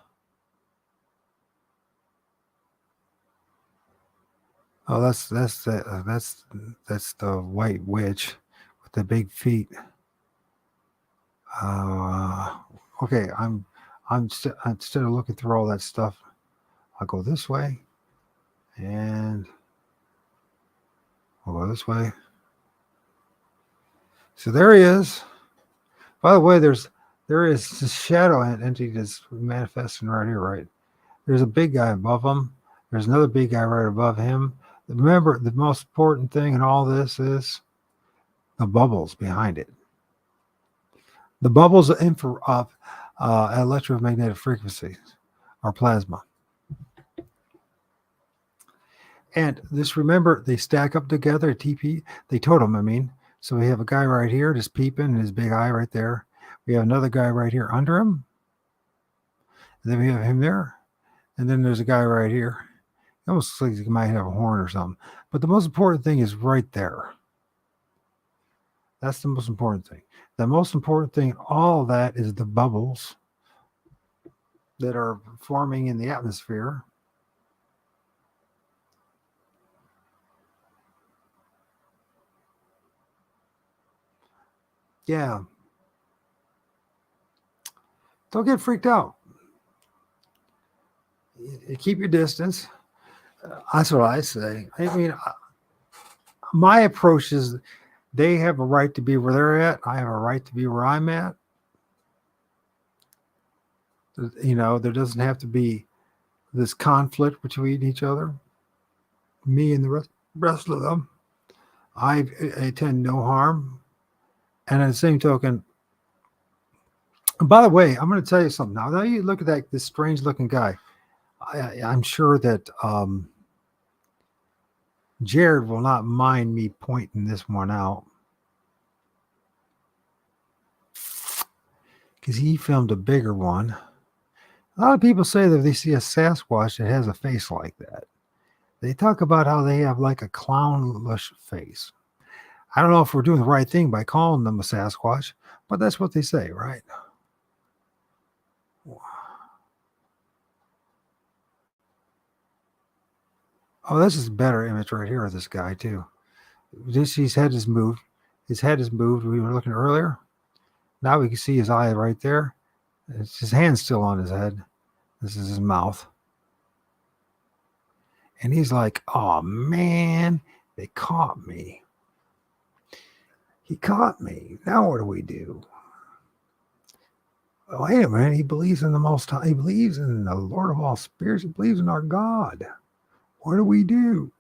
Speaker 2: Oh, that's the white witch with the big feet. Okay, instead of looking through all that stuff, I'll go this way, and I'll go this way. So there he is. By the way, there is this shadow entity that's manifesting right here, right? There's a big guy above him. There's another big guy right above him. Remember, the most important thing in all this is the bubbles behind it. The bubbles of electromagnetic frequencies or plasma. And this, remember, they stack up together, TP, they totem, I mean. So we have a guy right here just peeping, his big eye right there. We have another guy right here under him. And then we have him there. And then there's a guy right here. It almost looks like he might have a horn or something. But the most important thing is right there. That's the most important thing. The most important thing, all of that, is the bubbles that are forming in the atmosphere. Yeah. Don't get freaked out. Keep your distance. That's what I say. I mean, my approach is they have a right to be where they're at. I have a right to be where I'm at. There doesn't have to be this conflict between each other. Me and the rest of them. I intend no harm. And at the same token, by the way, I'm going to tell you something. Now you look at this strange looking guy. I'm sure that Jared will not mind me pointing this one out, because he filmed a bigger one. A lot of people say that if they see a Sasquatch that has a face like that, they talk about how they have like a clownish face. I don't know if we're doing the right thing by calling them a Sasquatch, but that's what they say, right? Oh, this is a better image right here of this guy too. His head is moved. His head is moved. We were looking earlier. Now we can see his eye right there. His hand's still on his head. This is his mouth. And he's like, oh man, they caught me. He caught me. Now what do we do? Well, wait a minute. He believes in the Most High. He believes in the Lord of all spirits. He believes in our God. What do we do?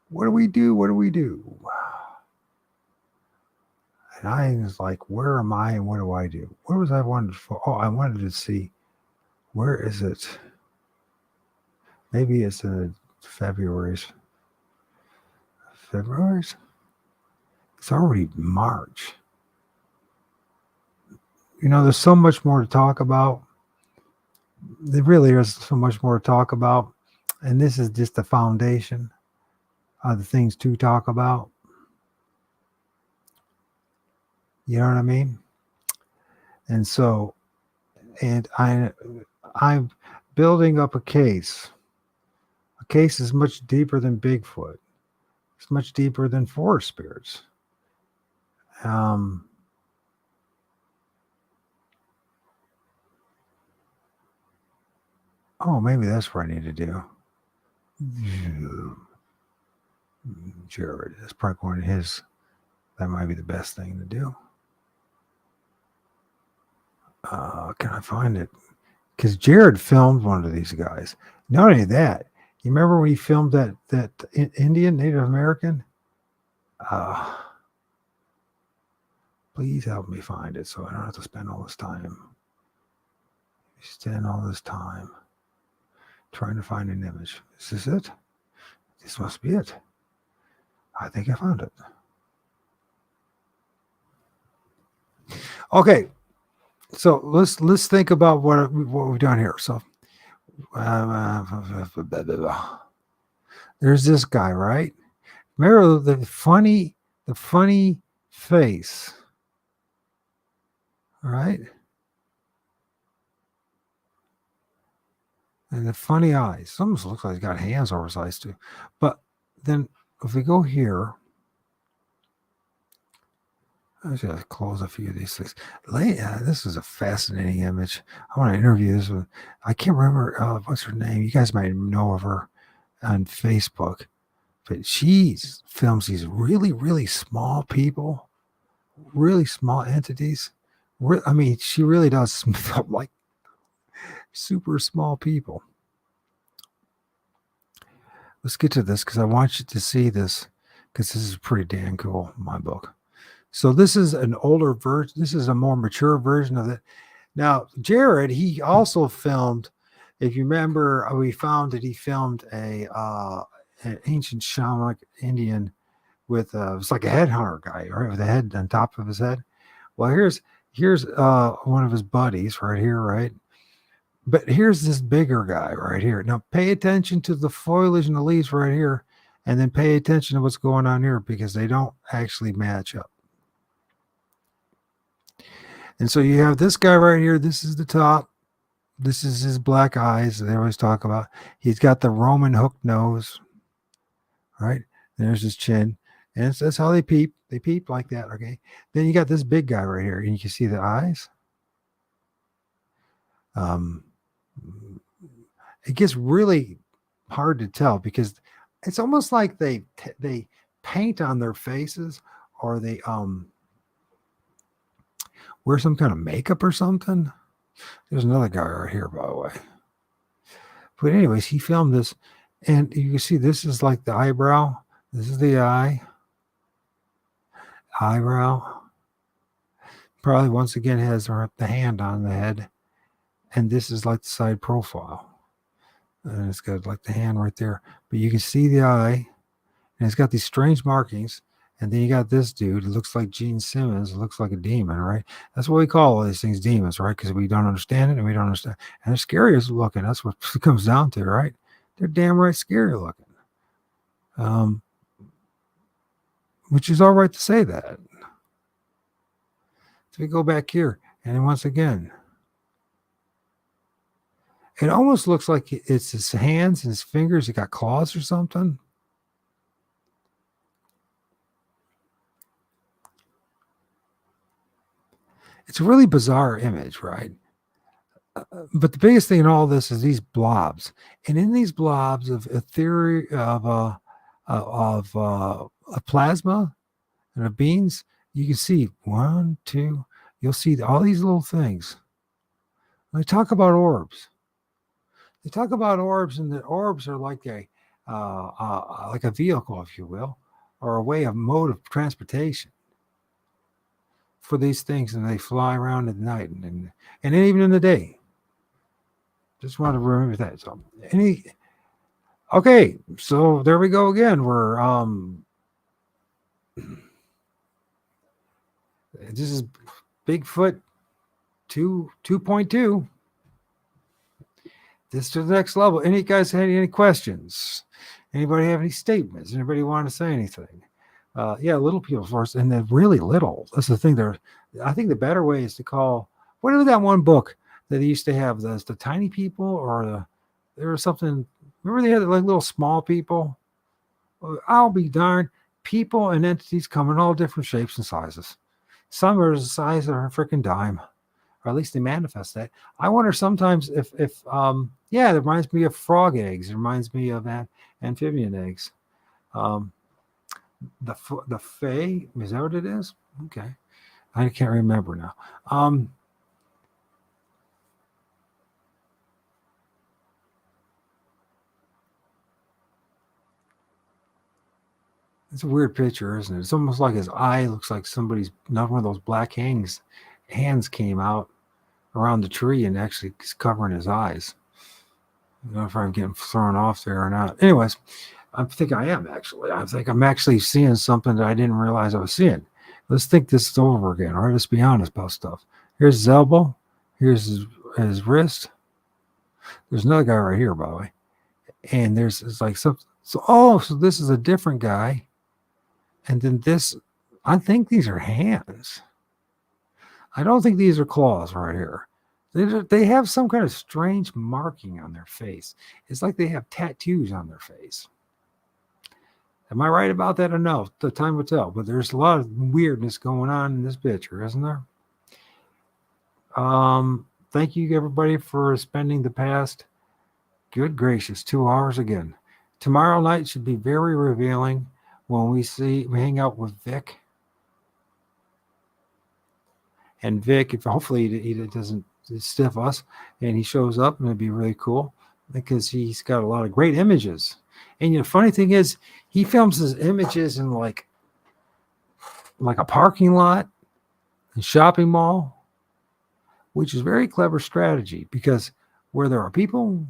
Speaker 2: What do we do? What do we do? And I was like, where am I and what do I do? Where was I wanted for? Oh, I wanted to see, where is it? Maybe it's in February's. It's already March. There's so much more to talk about. There really is so much more to talk about. And this is just the foundation of the things to talk about. You know what I mean? And so, I'm building up a case. A case is much deeper than Bigfoot. It's much deeper than forest spirits. Um, oh, maybe that's what I need to do. Jared, that's probably one of his. That might be the best thing to do. Can I find it? Because Jared filmed one of these guys. Not only that, you remember when he filmed that Indian Native American? Please help me find it so I don't have to spend all this time. Spend all this time trying to find an image. Is this it? This must be it. I think I found it. Okay, so let's think about what we've done here. So there's this guy, right? Remember the funny face, right? And the funny eyes. Almost looks like he's got hands over his eyes too. But then if we go here, let's just close a few of these things. This is a fascinating image. I want to interview this one. I can't remember what's her name. You guys might know of her on Facebook, but she films these really small people, really small entities. I mean, she really does film like super small people. Let's get to this because I want you to see this because this is pretty damn cool in my book. So this is an older version. This is a more mature version of it. Now, Jared, he also filmed, if you remember, we found that he filmed an ancient shamanic Indian with it's like a headhunter guy, right, with a head on top of his head. Well, here's one of his buddies right here, right? But here's this bigger guy right here. Now, pay attention to the foliage and the leaves right here, and then pay attention to what's going on here because they don't actually match up. And so you have this guy right here. This is the top. This is his black eyes. They always talk about. He's got the Roman hook nose, right? There's his chin. And that's how they peep. They peep like that, okay? Then you got this big guy right here, and you can see the eyes. It gets really hard to tell because it's almost like they paint on their faces or they wear some kind of makeup or something. There's another guy right here, by the way. But anyways, he filmed this, and you can see this is like the eyebrow. This is the eyebrow. Probably once again has the hand on the head, and this is like the side profile. And it's got like the hand right there, but you can see the eye, and it's got these strange markings. And then you got this dude. It looks like Gene Simmons. It looks like a demon, right? That's what we call all these things demons, right? Because we don't understand it, and we don't understand. And they're scary as looking. That's what it comes down to, right? They're damn right scary looking. Which is all right to say that. So we go back here, and then once again, it almost looks like it's his hands and his fingers. He got claws or something. It's a really bizarre image, right? But the biggest thing in all this is these blobs, and in these blobs of a theory of plasma and of beings, you can see 1, 2. You'll see all these little things. They talk about orbs. They talk about orbs, and the orbs are like a vehicle, if you will, or a mode of transportation for these things, and they fly around at night and even in the day. Just want to remember that. So okay, so there we go again. We're this is Bigfoot 2.2. This to the next level. Any guys had any questions? Anybody have any statements? Anybody want to say anything? Yeah, little people first, and they're really little. That's the thing. I think the better way is to call. What was that one book that they used to have? The tiny people, or there was something. Remember they had like little small people. I'll be darned. People and entities come in all different shapes and sizes. Some are the size of a freaking dime, or at least they manifest that. I wonder sometimes if yeah, it reminds me of frog eggs. It reminds me of amphibian eggs. Um, the Fae, is that what it is? Okay, I can't remember now. It's a weird picture, isn't it? It's almost like his eye looks like somebody's, not one of those black hands came out around the tree and actually is covering his eyes. I don't know if I'm getting thrown off there or not. Anyways, I think I am actually. I think I'm actually seeing something that I didn't realize I was seeing. Let's think this over again. All right, let's be honest about stuff. Here's his elbow. Here's his wrist. There's another guy right here, by the way. And it's like something. So this is a different guy. And then this, I think these are hands. I don't think these are claws right here. They have some kind of strange marking on their face. It's like they have tattoos on their face. Am I right about that or no? The time will tell. But there's a lot of weirdness going on in this picture, isn't there? Thank you, everybody, for spending the past, good gracious, 2 hours again. Tomorrow night should be very revealing when we hang out with Vic. And Vic, if hopefully he doesn't stiff us and he shows up, and it'd be really cool because he's got a lot of great images. And the funny thing is, he films his images in like a parking lot, a shopping mall, which is very clever strategy because where there are people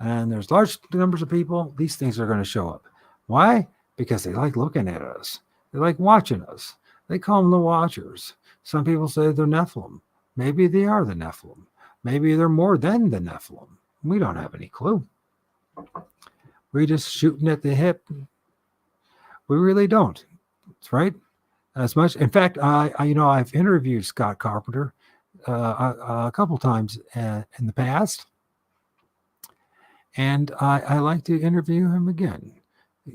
Speaker 2: and there's large numbers of people, these things are going to show up. Why? Because they like looking at us. They like watching us. They call them the Watchers. Some people say they're Nephilim. Maybe they are the Nephilim. Maybe they're more than the Nephilim. We don't have any clue. We're just shooting at the hip. We really don't. That's right. As much. In fact, I've interviewed Scott Carpenter a couple times in the past, and I like to interview him again.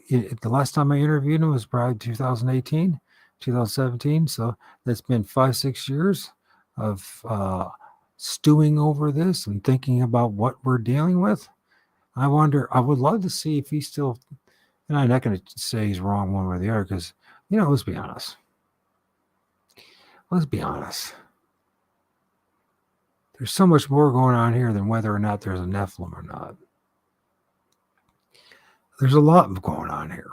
Speaker 2: The last time I interviewed him was probably 2018, 2017. So that's been 5-6 years of stewing over this and thinking about what we're dealing with. I would love to see if he's still, and I'm not going to say he's wrong one way or the other because, let's be honest. Let's be honest. There's so much more going on here than whether or not there's a Nephilim or not. There's a lot going on here.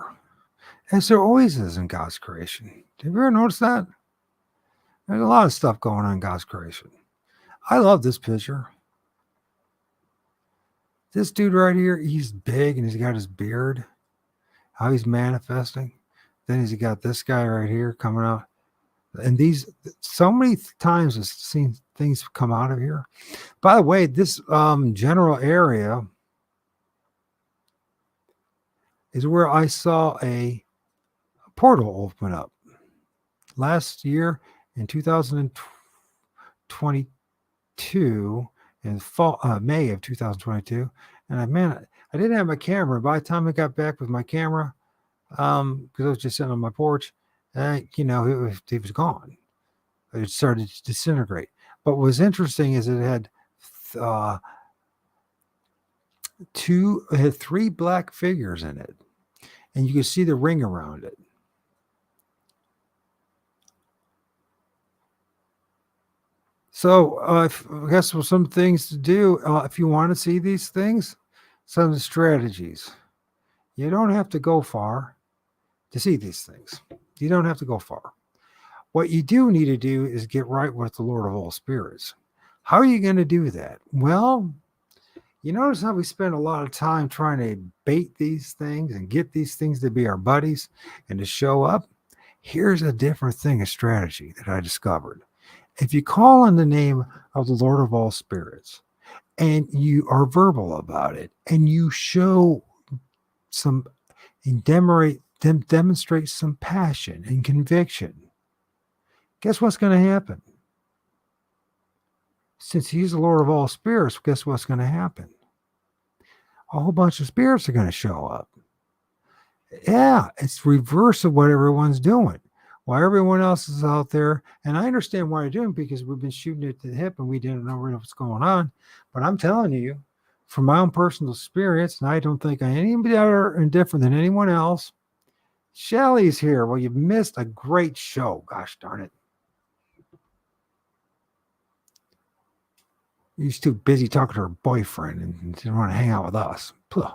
Speaker 2: As there always is in God's creation. Have you ever noticed that? There's a lot of stuff going on in God's creation. I love this picture. This dude right here, he's big and he's got his beard. How he's manifesting. Then he's got this guy right here coming out. And so many times I've seen things come out of here. By the way, this general area is where I saw a portal open up last year in 2022 in May of 2022. And I didn't have my camera. By the time I got back with my camera, because I was just sitting on my porch, it was gone. It started to disintegrate. But what was interesting is it had it had 3 black figures in it, and you could see the ring around it. So I guess some things to do if you want to see these things, some strategies. You don't have to go far to see these things. You don't have to go far. What you do need to do is get right with the Lord of all spirits. How are you going to do that? Well, you notice how we spend a lot of time trying to bait these things and get these things to be our buddies and to show up. Here's a different thing, a strategy that I discovered. If you call on the name of the Lord of all spirits and you are verbal about it and you show some and demonstrate some passion and conviction, guess what's going to happen? Since he's the Lord of all spirits, guess what's going to happen? A whole bunch of spirits are going to show up. Yeah, it's reverse of what everyone's doing. while everyone else is out there. And I understand why you're doing it, because we've been shooting at the hip and we didn't know really what's going on. But I'm telling you, from my own personal experience, and I don't think I'm any better and different than anyone else, Shelly's here. Well, you missed a great show. Gosh darn it. She's too busy talking to her boyfriend and didn't want to hang out with us. Puh.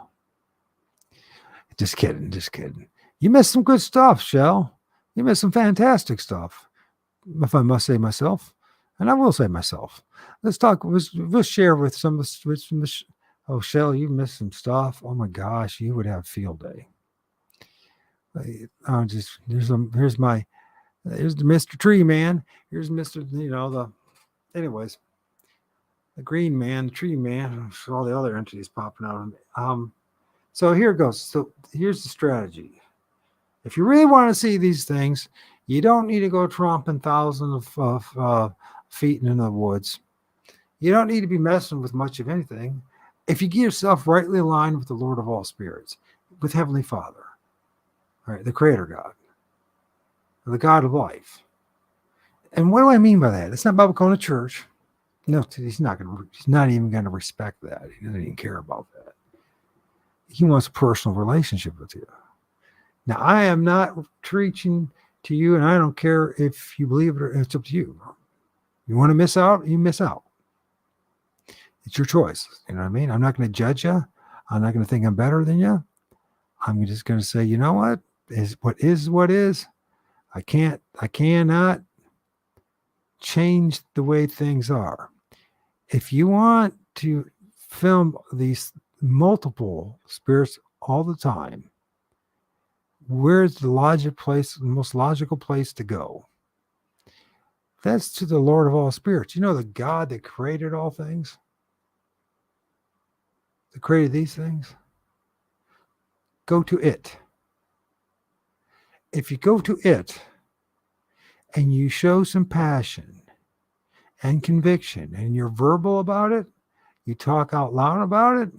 Speaker 2: Just kidding. Just kidding. You missed some good stuff, Shell. You missed some fantastic stuff, if I must say myself. And I will say myself. Let's talk. We'll share with some of the. Oh, Shell, you missed some stuff. Oh my gosh, you would have a field day. I'll just here's the Mr. Tree Man. Here's Mr. Anyways, the Green Man, the Tree Man, all the other entities popping out. So here it goes. So here's the strategy. If you really want to see these things, you don't need to go tromping thousands of feet into the woods. You don't need to be messing with much of anything. If you get yourself rightly aligned with the Lord of all spirits, with Heavenly Father, all right, the Creator God, the God of life. And what do I mean by that? It's not about going to church. No, he's not even going to respect that. He doesn't even care about that. He wants a personal relationship with you. Now, I am not preaching to you, and I don't care if you believe it or it's up to you. You want to miss out, you miss out. It's your choice. You know what I mean? I'm not going to judge you. I'm not going to think I'm better than you. I'm just going to say, you know what? What is. I cannot change the way things are. If you want to film these multiple spirits all the time, where's the most logical place to go? That's to the Lord of all spirits. You know, the God that created all things, that created these things. Go to it. If you go to it and you show some passion and conviction and you're verbal about it, you talk out loud about it,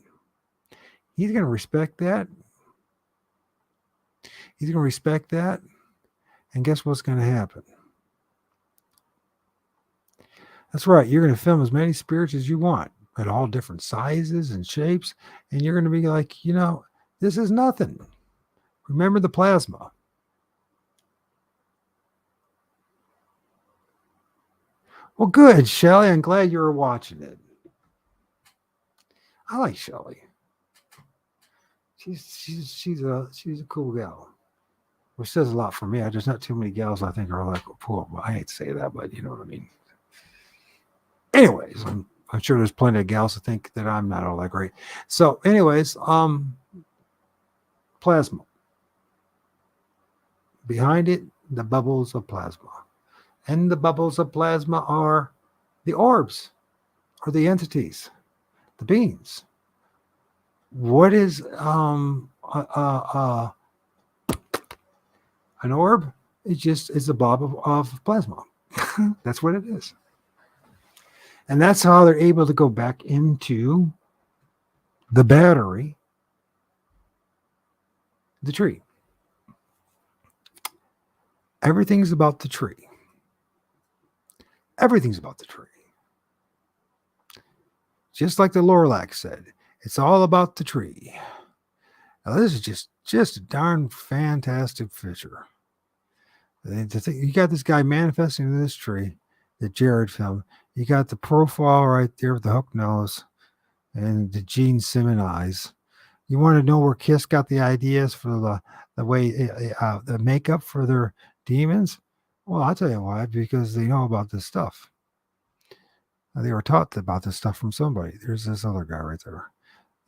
Speaker 2: he's going to respect that. He's going to respect that. And guess what's going to happen? That's right. You're going to film as many spirits as you want at all different sizes and shapes. And you're going to be like, this is nothing. Remember the plasma. Well, good, Shelly. I'm glad you were watching it. I like Shelly. She's a cool gal. Which says a lot for me. There's not too many gals I think are like cool. Well, I hate to say that, but you know what I mean. Anyways, I'm sure there's plenty of gals that think that I'm not all that great. So, anyways, plasma. Behind it, the bubbles of plasma. And the bubbles of plasma are the orbs, or the entities, the beings. What is an orb? It's a blob of plasma. That's what it is. And that's how they're able to go back into the battery, the tree. Everything's about the tree. Everything's about the tree. Just like the Lorlac said, it's all about the tree. Now, this is just a darn fantastic picture. You got this guy manifesting in this tree that Jared filmed. You got the profile right there with the hook nose and the Gene Simmons eyes. You want to know where Kiss got the ideas for the way the makeup for their demons? Well, I'll tell you why. Because they know about this stuff. They were taught about this stuff from somebody. There's this other guy right there.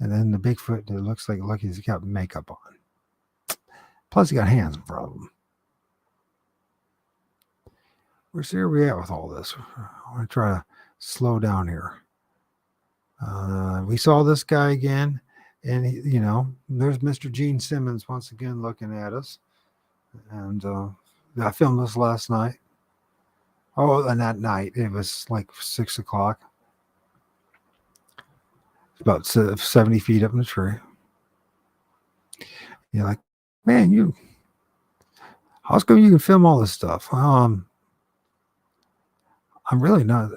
Speaker 2: And then the Bigfoot that looks like he's got makeup on. Plus, he got hands in front of him. Where we at with all this? I want to try to slow down here. We saw this guy again, and there's Mr. Gene Simmons once again looking at us. And I filmed this last night. Oh, and that night it was like 6 o'clock. About 70 feet up in the tree. You're like, man, How come you can film all this stuff? I'm really not.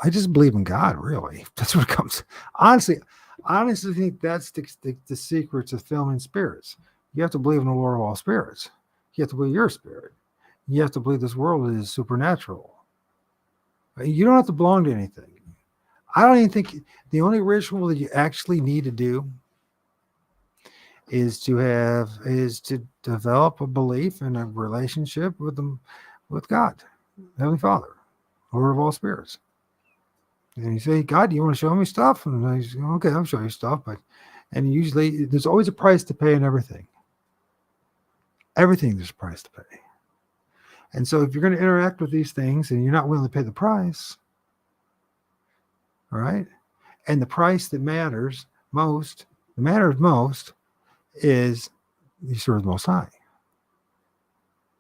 Speaker 2: I just believe in God. Really, that's what it comes. Honestly, I honestly think that's the secret to filming spirits. You have to believe in the Lord of all spirits. You have to believe your spirit. You have to believe this world is supernatural. You don't have to belong to anything. I don't even think the only ritual that you actually need to do is to develop a belief and a relationship with them, with God, Heavenly Father, Lord of all spirits. And you say, God, do you want to show me stuff? And I say, okay, I'll show you stuff. And usually there's always a price to pay in everything. Everything there's a price to pay. And so if you're going to interact with these things and you're not willing to pay the price, all right, and the price that matters most is you serve the Most High.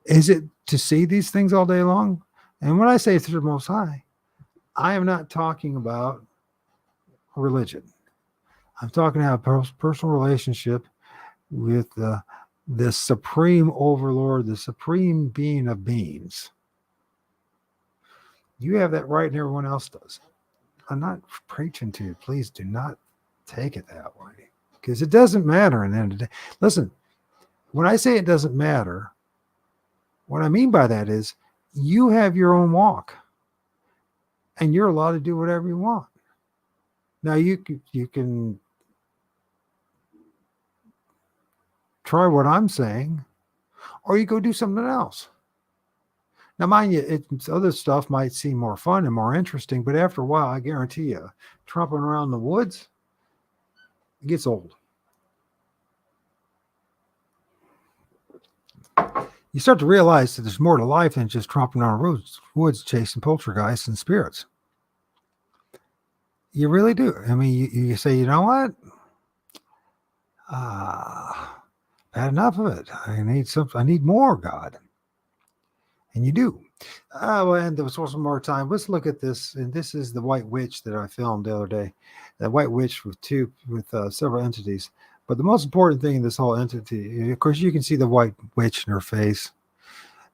Speaker 2: Is it to see these things all day long? And when I say serve the Most High, I am not talking about religion. I'm talking about a personal relationship with the supreme overlord, the supreme being of beings. You have that right and everyone else does. I'm not preaching to you. Please do not take it that way, because it doesn't matter in the end of the day. Listen, when I say it doesn't matter, what I mean by that is you have your own walk and you're allowed to do whatever you want. Now you can try what I'm saying, or you go do something else. Now, mind you, other stuff might seem more fun and more interesting, but after a while, I guarantee you, tromping around the woods, it gets old. You start to realize that there's more to life than just tromping around woods chasing poltergeists and spirits. You really do. I mean, you say, you know what? Had enough of it. I need more, God. And you do. Well, and there was some more time. Let's look at this. And this is the White Witch that I filmed the other day. The White Witch with several entities. But the most important thing in this whole entity, of course, you can see the White Witch in her face.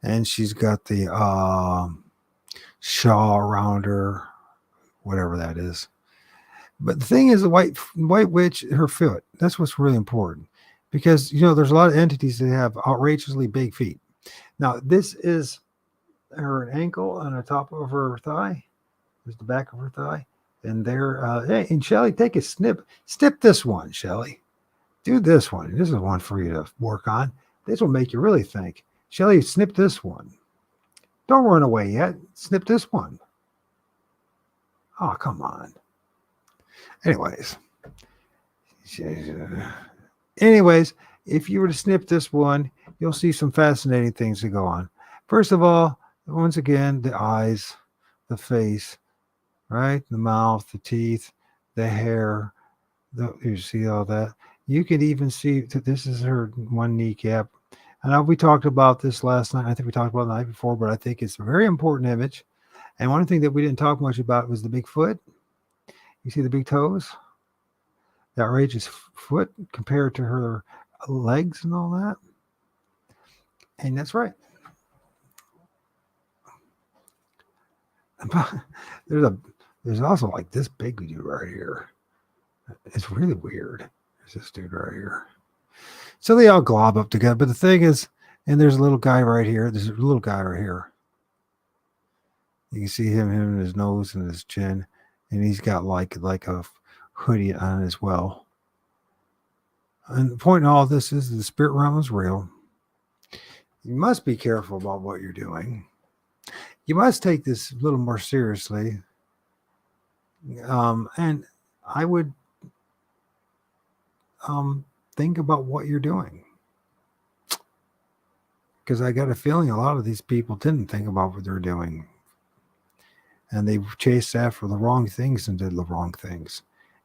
Speaker 2: And she's got the shawl around her, whatever that is. But the thing is, the White Witch, her foot, that's what's really important. Because, there's a lot of entities that have outrageously big feet. Now, this is her ankle on the top of her thigh. There's the back of her thigh. And there, hey, and Shelly, take a snip. Snip this one, Shelly. Do this one. This is one for you to work on. This will make you really think. Shelly, snip this one. Don't run away yet. Snip this one. Oh, come on. Anyways, if you were to snip this one, you'll see some fascinating things that go on. First of all, once again, the eyes, the face, right? The mouth, the teeth, the hair. You see all that. You can even see that this is her one kneecap. I know we talked about this last night. I think we talked about it the night before, but I think it's a very important image. And one thing that we didn't talk much about was the big foot. You see the big toes? The outrageous foot compared to her legs and all that. And that's right. There's also like this big dude right here. It's really weird. There's this dude right here. So they all glob up together. But the thing is, and there's a little guy right here. There's a little guy right here. You can see him in his nose and his chin. And he's got like a hoodie on as well. And the point in all of this is the spirit realm is real. You must be careful about what you're doing. You must take this a little more seriously. And I would think about what you're doing. Because I got a feeling a lot of these people didn't think about what they're doing. And they chased after the wrong things and did the wrong things.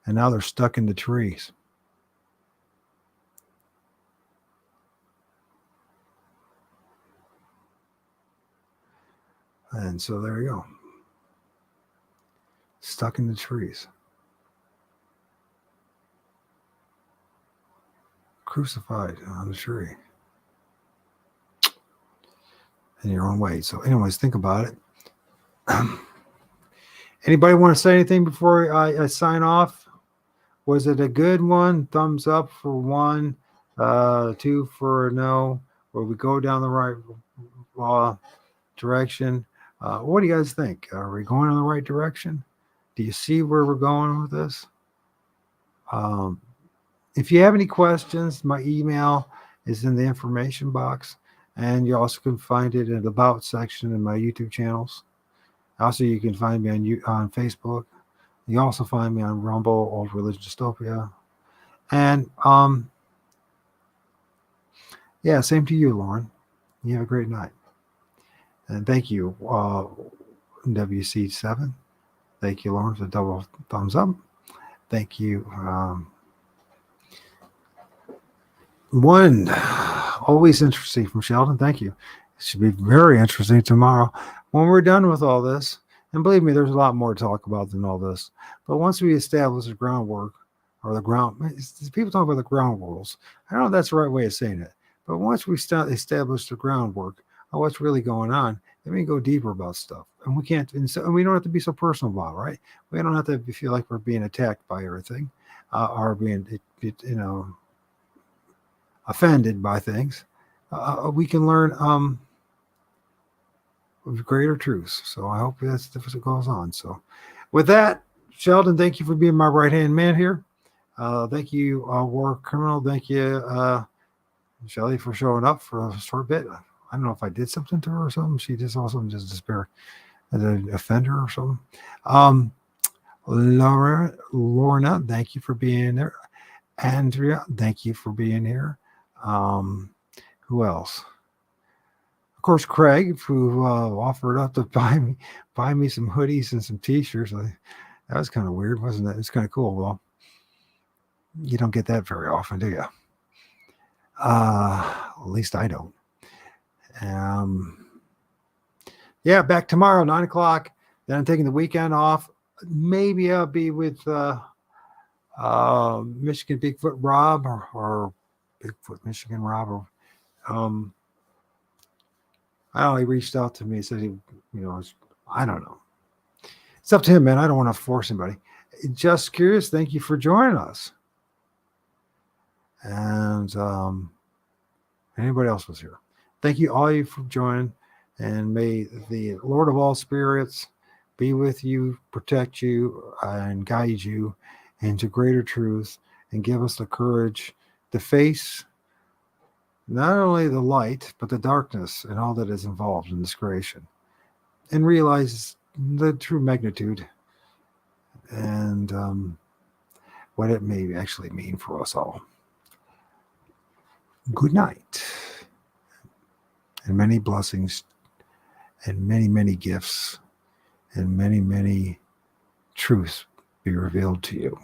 Speaker 2: And now they're stuck in the trees. And so there you go. Stuck in the trees. Crucified on the tree. in your own way. So, anyways, think about it. Anybody want to say anything before I sign off? Was it a good one? Thumbs up for one, 2 for a no. Or we go down the right direction? What do you guys think? Are we going in the right direction? Do you see where we're going with this? If you have any questions, my email is in the information box, and you also can find it in the About section in my YouTube channels. Also, you can find me on Facebook. You also find me on Rumble or Religion Dystopia. And yeah, same to you, Lauren. You have a great night. And thank you, WC7. Thank you, Lauren, for the double thumbs up. Thank you. One, always interesting from Sheldon. Thank you. It should be very interesting tomorrow when we're done with all this. And believe me, there's a lot more to talk about than all this. But once we establish the groundwork, or the ground, people talk about the ground rules. I don't know if that's the right way of saying it. But once we establish the groundwork of what's really going on, then we can go deeper about stuff. And we can't, and we don't have to be so personal about it, right? We don't have to feel like we're being attacked by everything, or being, offended by things. We can learn greater truths. So I hope that's what goes on. So with that, Sheldon, thank you for being my right-hand man here. Thank you, War Criminal. Thank you, Shelly, for showing up for a short bit. I don't know if I did something to her or something. She just also just despair as an offender or something. Lorna, thank you for being there. Andrea, thank you for being here. Who else? Of course, Craig, who offered up to buy me some hoodies and some t-shirts. That was kind of weird, wasn't it? It's kind of cool. Well, you don't get that very often, do you? At least I don't. Yeah, back tomorrow, 9 o'clock. Then I'm taking the weekend off. Maybe I'll be with Michigan Bigfoot Rob or Bigfoot Michigan Rob. Or, I don't know. He reached out to me. He said I don't know. It's up to him, man. I don't want to force anybody. Just curious. Thank you for joining us. And anybody else was here. Thank you all you for joining. And may the Lord of all spirits be with you, protect you, and guide you into greater truth, and give us the courage to face not only the light, but the darkness and all that is involved in this creation, and realize the true magnitude and what it may actually mean for us all. Good night, and many blessings, and many, many gifts, and many, many truths be revealed to you.